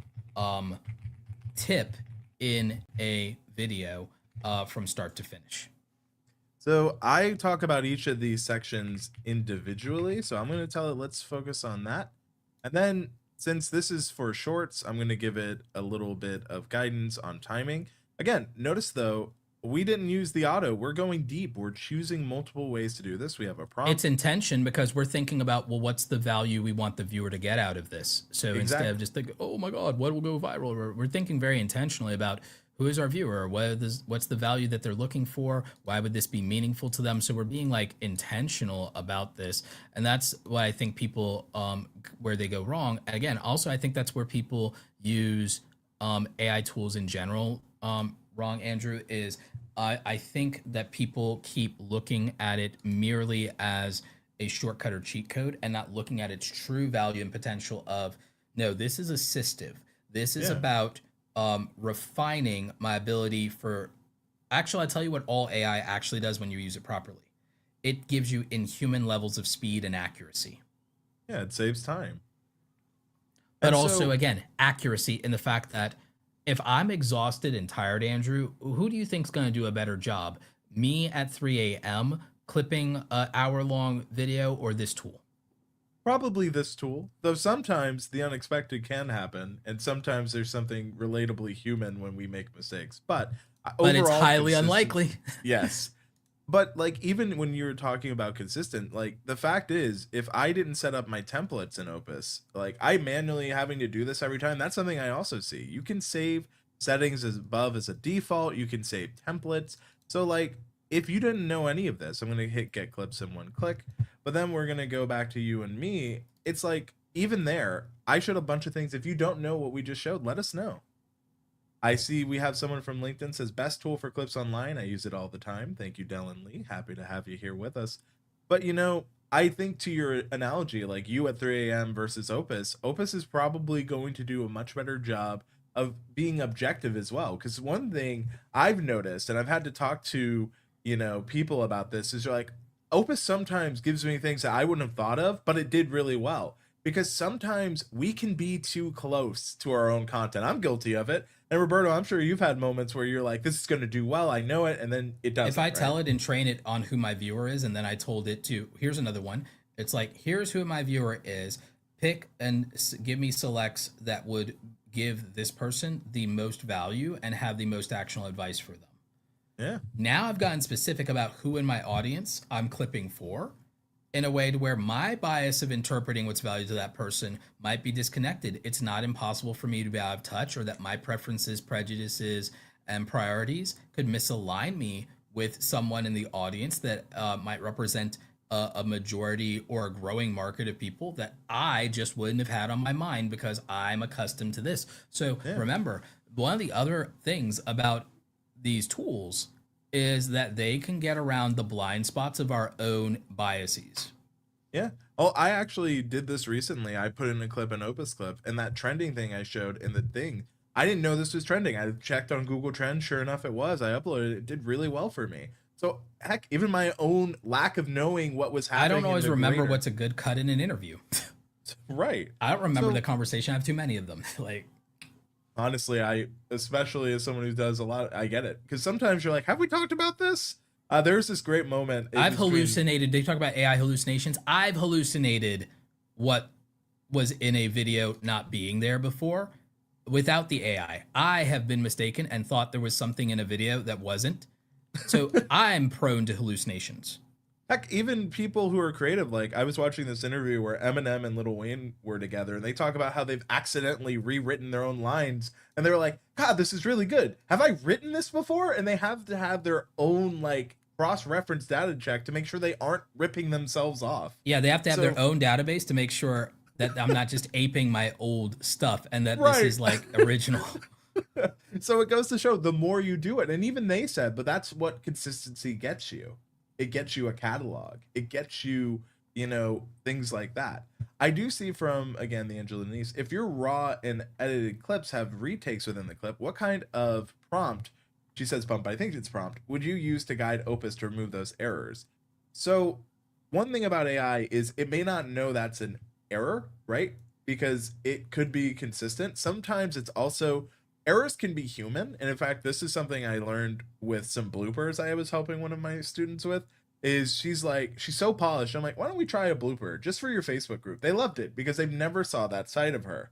tip in a video from start to finish. So I talk about each of these sections individually. So I'm going to tell it, let's focus on that. And then since this is for shorts, I'm going to give it a little bit of guidance on timing. Again, notice though, we didn't use the auto. We're going deep. We're choosing multiple ways to do this. We have a prompt. It's intention because we're thinking about, well, what's the value we want the viewer to get out of this? So instead of just thinking, oh my God, what will go viral? We're thinking very intentionally about who is our viewer? What's the value that they're looking for? Why would this be meaningful to them? So we're being like intentional about this. And that's why I think people, where they go wrong. And again, also, I think that's where people use AI tools in general wrong, Andrew, is I think that people keep looking at it merely as a shortcut or cheat code and not looking at its true value and potential of, no, this is assistive. This is about refining my ability for, actually, I'll tell you what all AI actually does when you use it properly. It gives you inhuman levels of speed and accuracy. Yeah, it saves time. But also, again, accuracy in the fact that if I'm exhausted and tired, Andrew, who do you think's going to do a better job? Me at 3 a.m. clipping an hour-long video or this tool? Probably this tool, though sometimes the unexpected can happen, and sometimes there's something relatably human when we make mistakes. But it's highly unlikely. Yes. But like even when you're talking about consistent, like the fact is, if I didn't set up my templates in Opus, like I manually having to do this every time, that's something I also see. You can save settings as above as a default. You can save templates. So like if you didn't know any of this, I'm going to hit get clips in one click, but then we're going to go back to you and me. It's like even there, I showed a bunch of things. If you don't know what we just showed, let us know. I see we have someone from LinkedIn says best tool for clips online. I use it all the time. Thank you, Dylan Lee. Happy to have you here with us. But you know, I think to your analogy, like you at 3 a.m. versus Opus, Opus is probably going to do a much better job of being objective as well. Because one thing I've noticed, and I've had to talk to, you know, people about this, is like Opus sometimes gives me things that I wouldn't have thought of, but it did really well. Because sometimes we can be too close to our own content. I'm guilty of it. And Roberto, I'm sure you've had moments where you're like, this is going to do well. I know it. And then it doesn't. If I tell it and train it on who my viewer is, and then I told it to, here's another one. It's like, here's who my viewer is. Pick and give me selects that would give this person the most value and have the most actionable advice for them. Yeah. Now I've gotten specific about who in my audience I'm clipping for, in a way to where my bias of interpreting what's valuable to that person might be disconnected. It's not impossible for me to be out of touch, or that my preferences, prejudices, and priorities could misalign me with someone in the audience that might represent a majority or a growing market of people that I just wouldn't have had on my mind because I'm accustomed to this. So remember, one of the other things about these tools is that they can get around the blind spots of our own biases. Yeah. Oh, I actually did this recently. I put in a clip, an Opus clip, and that trending thing I showed in the thing, I didn't know this was trending. I checked on Google Trends. Sure enough, it was. I uploaded it. It did really well for me. So heck, even my own lack of knowing what was happening. I don't always remember what's a good cut in an interview. Right. I don't remember the conversation. I have too many of them. Like, honestly, I, especially as someone who does a lot, I get it. Because sometimes you're like, have we talked about this? There's this great moment. I've hallucinated. They talk about AI hallucinations. I've hallucinated what was in a video not being there before without the AI. I have been mistaken and thought there was something in a video that wasn't. So I'm prone to hallucinations. Heck, even people who are creative, like I was watching this interview where Eminem and Lil Wayne were together, and they talk about how they've accidentally rewritten their own lines, and they were like, God, this is really good. Have I written this before? And they have to have their own like cross-reference data check to make sure they aren't ripping themselves off. Yeah, they have to have So, their own database to make sure that I'm not just aping my old stuff and that this right. is like original. So it goes to show the more you do it, and even they said, but that's what consistency gets you. It gets you a catalog. It gets you, things like that. I do see from, again, the Angela Denise, if your raw and edited clips have retakes within the clip, what kind of prompt, she says prompt, but I think it's prompt, would you use to guide Opus to remove those errors? So one thing about AI is it may not know that's an error, right? Because it could be consistent. Sometimes it's also errors can be human. And in fact, this is something I learned with some bloopers I was helping one of my students with. Is she's so polished. I'm like, why don't we try a blooper just for your Facebook group? They loved it because they've never saw that side of her.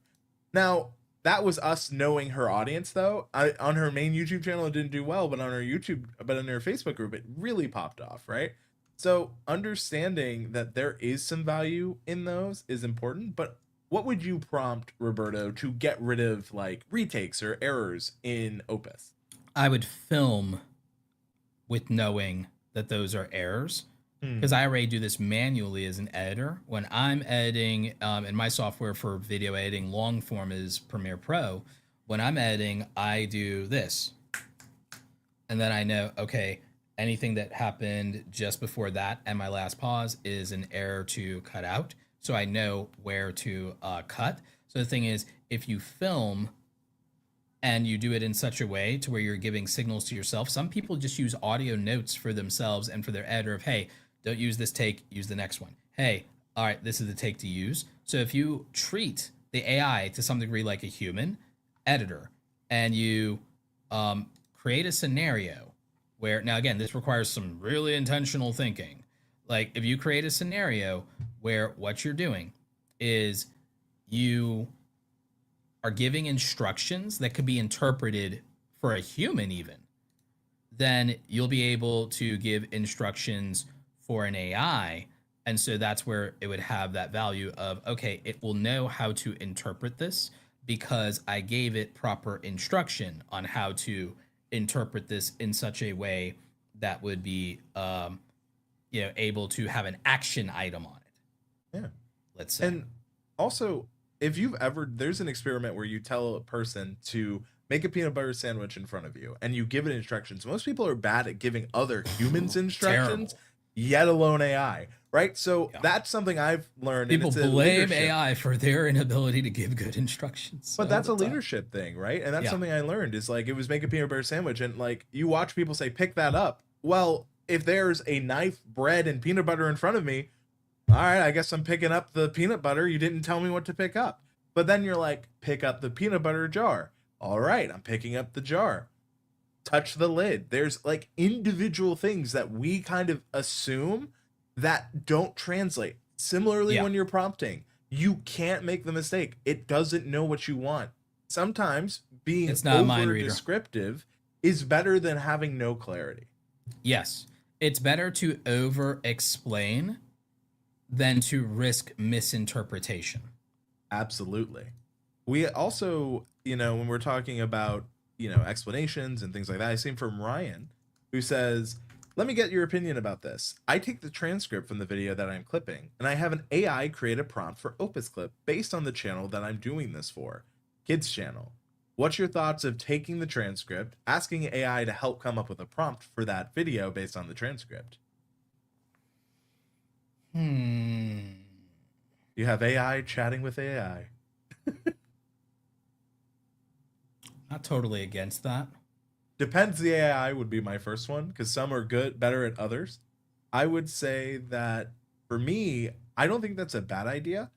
Now, that was us knowing her audience though. On her main YouTube channel, it didn't do well, but on her Facebook group, it really popped off, right? So understanding that there is some value in those is important, but what would you prompt Roberto to get rid of like retakes or errors in Opus? I would film with knowing that those are errors because I already do this manually as an editor. When I'm editing in my software for video editing, long form is Premiere Pro. When I'm editing, I do this. And then I know, okay, anything that happened just before that and my last pause is an error to cut out. So I know where to cut. So the thing is, if you film and you do it in such a way to where you're giving signals to yourself, some people just use audio notes for themselves and for their editor of, hey, don't use this take, use the next one. Hey, all right, this is the take to use. So if you treat the AI to some degree like a human editor and you create a scenario where, now again, this requires some really intentional thinking. Like if you create a scenario where what you're doing is you are giving instructions that could be interpreted for a human even, then you'll be able to give instructions for an AI. And so that's where it would have that value of, okay, it will know how to interpret this because I gave it proper instruction on how to interpret this in such a way that would be able to have an action item on it. Yeah. Let's say. And also, if you've ever, there's an experiment where you tell a person to make a peanut butter sandwich in front of you and you give it instructions. Most people are bad at giving other humans instructions, terrible. Yet alone AI, right? So that's something I've learned. People blame AI for their inability to give good instructions. But that's a leadership thing, right? And that's something I learned is like, it was make a peanut butter sandwich and like you watch people say, pick that up. Well, if there's a knife, bread, and peanut butter in front of me, all right, I guess I'm picking up the peanut butter. You didn't tell me what to pick up. But then you're like, pick up the peanut butter jar. All right, I'm picking up the jar. Touch the lid. There's like individual things that we kind of assume that don't translate. Similarly, when you're prompting, you can't make the mistake. It doesn't know what you want. Sometimes being over descriptive is better than having no clarity. Yes, it's better to over explain than to risk misinterpretation. Absolutely. We also, when we're talking about, explanations and things like that, I see from Ryan, who says, let me get your opinion about this. I take the transcript from the video that I'm clipping, and I have an AI create a prompt for Opus Clip based on the channel that I'm doing this for, kids channel. What's your thoughts of taking the transcript, asking AI to help come up with a prompt for that video based on the transcript? You have AI chatting with AI. Not totally against that. Depends the AI would be my first one, because some are better at others. I would say that for me, I don't think that's a bad idea.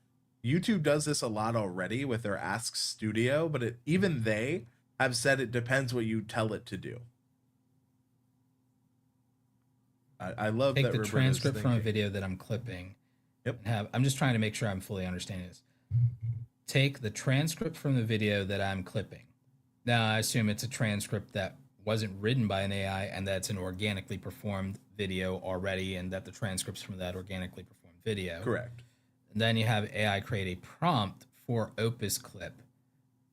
YouTube does this a lot already with their Ask Studio, but even they have said it depends what you tell it to do. I love that. Take the transcript from a video that I'm clipping. Yep. I'm just trying to make sure I'm fully understanding this. Take the transcript from the video that I'm clipping. Now, I assume it's a transcript that wasn't written by an AI and that's an organically performed video already, and that the transcript's from that organically performed video. Correct. And then you have AI create a prompt for Opus Clip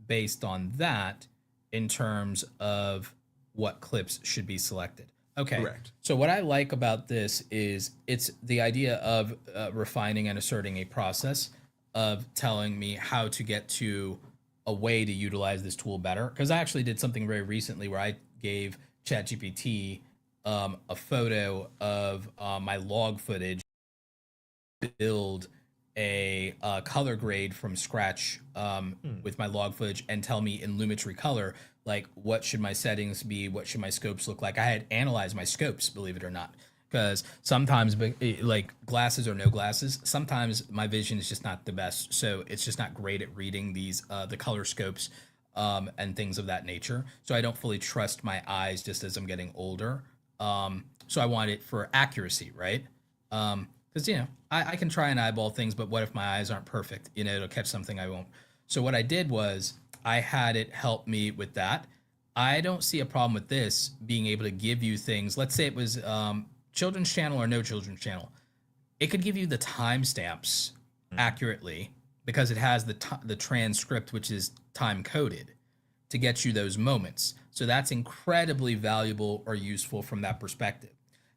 based on that in terms of what clips should be selected. Okay. Correct. So what I like about this is it's the idea of refining and asserting a process of telling me how to get to a way to utilize this tool better. Because I actually did something very recently where I gave ChatGPT a photo of my log footage, build a color grade from scratch with my log footage and tell me in Lumetri color, like what should my settings be, what should my scopes look like. I had analyzed my scopes, believe it or not, because sometimes like glasses or no glasses, sometimes my vision is just not the best, so it's just not great at reading these the color scopes and things of that nature. So I don't fully trust my eyes just as I'm getting older. So I want it for accuracy, right? Because I can try and eyeball things, but what if my eyes aren't perfect? It'll catch something I won't. So what I did was I had it help me with that. I don't see a problem with this being able to give you things. Let's say it was children's channel or no children's channel. It could give you the timestamps accurately because it has the transcript, which is time coded, to get you those moments. So that's incredibly valuable or useful from that perspective.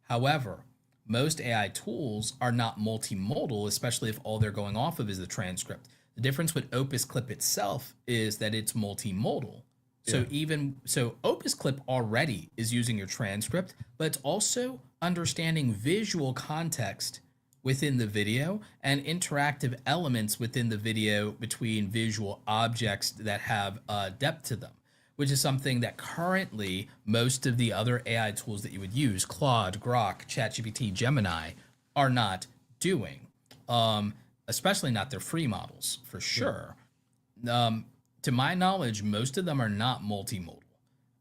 However, most AI tools are not multimodal, especially if all they're going off of is the transcript. The difference with Opus Clip itself is that it's multimodal. So Opus Clip already is using your transcript, but it's also understanding visual context within the video and interactive elements within the video between visual objects that have depth to them, which is something that currently most of the other AI tools that you would use, Claude, Grok, ChatGPT, Gemini, are not doing, especially not their free models, for sure. To my knowledge, most of them are not multimodal.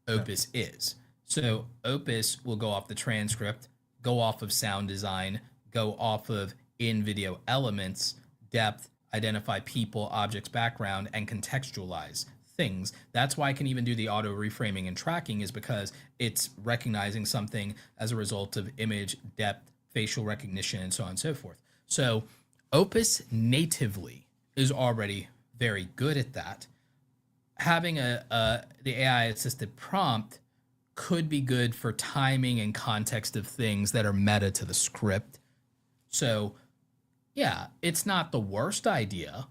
Opus is. So Opus will go off the transcript, go off of sound design, go off of in-video elements, depth, identify people, objects, background, and contextualize things. That's why I can even do the auto reframing and tracking, is because it's recognizing something as a result of image, depth, facial recognition, and so on and so forth. So Opus natively is already very good at that. Having the AI assisted prompt could be good for timing and context of things that are meta to the script. So yeah, it's not the worst idea.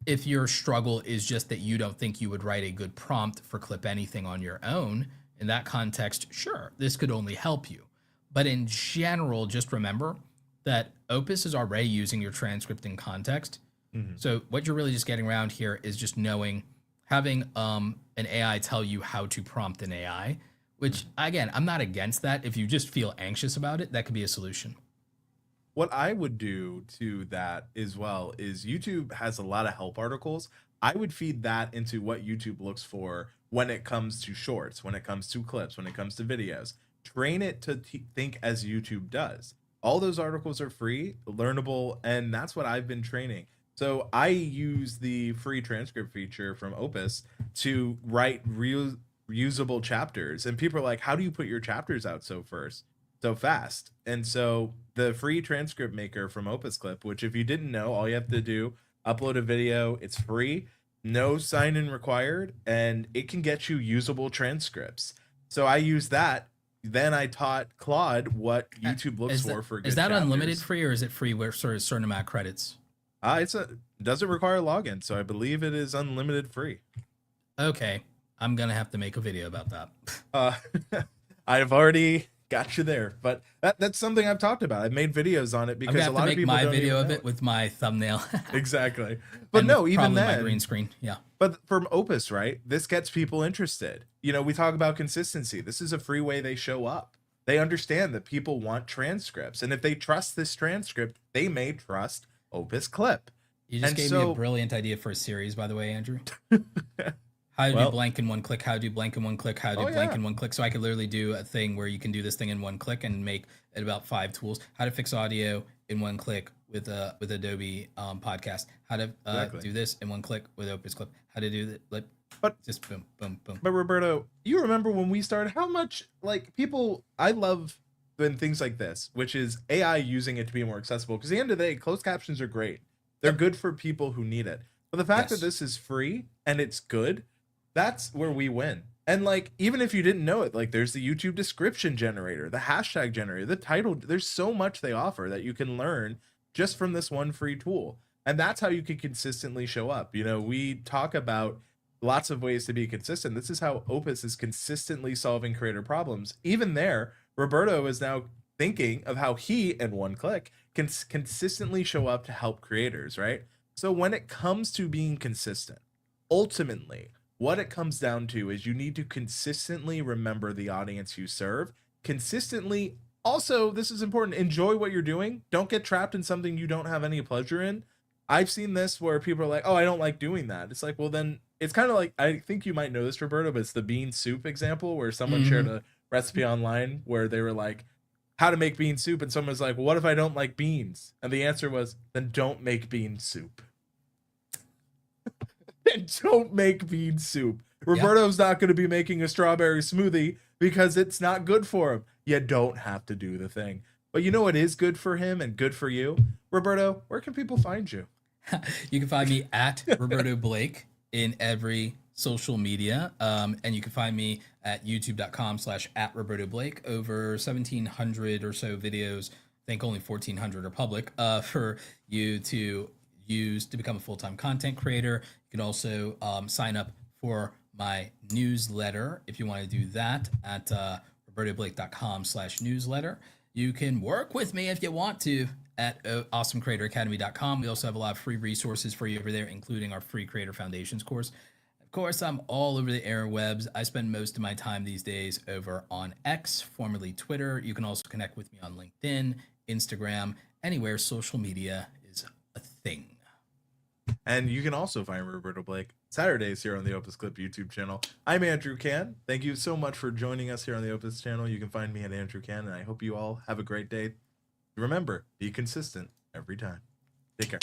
If your struggle is just that you don't think you would write a good prompt for Clip Anything on your own, in that context, sure, this could only help you. But in general, just remember that Opus is already using your transcript in context. So what you're really just getting around here is just having an AI tell you how to prompt an AI, which again, I'm not against that. If you just feel anxious about it, that could be a solution. What I would do to that as well is YouTube has a lot of help articles. I would feed that into what YouTube looks for when it comes to shorts, when it comes to clips, when it comes to videos. Train it to think as YouTube does. All those articles are free, learnable, and that's what I've been training. So I use the free transcript feature from Opus to write reusable chapters. And people are like, how do you put your chapters out so fast? And so the free transcript maker from Opus Clip, which if you didn't know, all you have to do, upload a video, it's free, no sign in required, and it can get you usable transcripts. So I use that. Then I taught Claude what YouTube looks for good Is that chapters. Unlimited free, or is it free where sort of a certain amount of credits? Doesn't require login, so I believe it is unlimited free. Okay, I'm gonna have to make a video about that. I've already got you there, but that's something I've talked about. I've made videos on it because a lot of people make my don't video even of know it with my thumbnail. Exactly, but And no, even probably then, my green screen. Yeah. But from Opus, right? This gets people interested. We talk about consistency. This is a free way they show up. They understand that people want transcripts, and if they trust this transcript, they may trust Opus Clip. You just gave me a brilliant idea for a series, by the way, Andrew. How to do blank in one click, how to do blank in one click, how to do blank in one click. So I could literally do a thing where you can do this thing in one click and make it about 5 tools. How to fix audio in one click with Adobe Podcast. How to do this in one click with Opus Clip. How to do that, but just boom, boom, boom. But Roberto, you remember when we started, how much I love when things like this, which is AI using it to be more accessible. Because at the end of the day, closed captions are great. They're good for people who need it. But the fact that this is free and it's good, that's where we win. And like, even if you didn't know it, like there's the YouTube description generator, the hashtag generator, the title, there's so much they offer that you can learn just from this one free tool. And that's how you can consistently show up. You know, we talk about lots of ways to be consistent. This is how Opus is consistently solving creator problems. Even there, Roberto is now thinking of how he, in one click, can consistently show up to help creators, right? So when it comes to being consistent, ultimately, what it comes down to is you need to consistently remember the audience you serve. Consistently, also, this is important, enjoy what you're doing. Don't get trapped in something you don't have any pleasure in. I've seen this where people are like, oh, I don't like doing that. It's like, well, then it's kind of like, I think you might know this, Roberto, but it's the bean soup example where someone shared a recipe online where they were like, how to make bean soup. And someone was like, well, what if I don't like beans? And the answer was, then don't make bean soup. And don't make bean soup. Roberto's not going to be making a strawberry smoothie because it's not good for him. You don't have to do the thing. But you know what is good for him and good for you? Roberto, where can people find you? You can find me at Roberto Blake in every social media. And you can find me at youtube.com/@Roberto Blake. Over 1,700 or so videos. I think only 1,400 are public for you to use to become a full-time content creator. You can also sign up for my newsletter if you want to do that at robertoblake.com/newsletter. You can work with me if you want to at awesomecreatoracademy.com. We also have a lot of free resources for you over there, including our free Creator Foundations course. Of course, I'm all over the airwebs. I spend most of my time these days over on X, formerly Twitter. You can also connect with me on LinkedIn, Instagram, anywhere social media is a thing. And you can also find Roberto Blake Saturdays here on the Opus Clip YouTube channel. I'm Andrew Can. Thank you so much for joining us here on the Opus channel. You can find me at Andrew Can, and I hope you all have a great day. Remember, be consistent every time. Take care.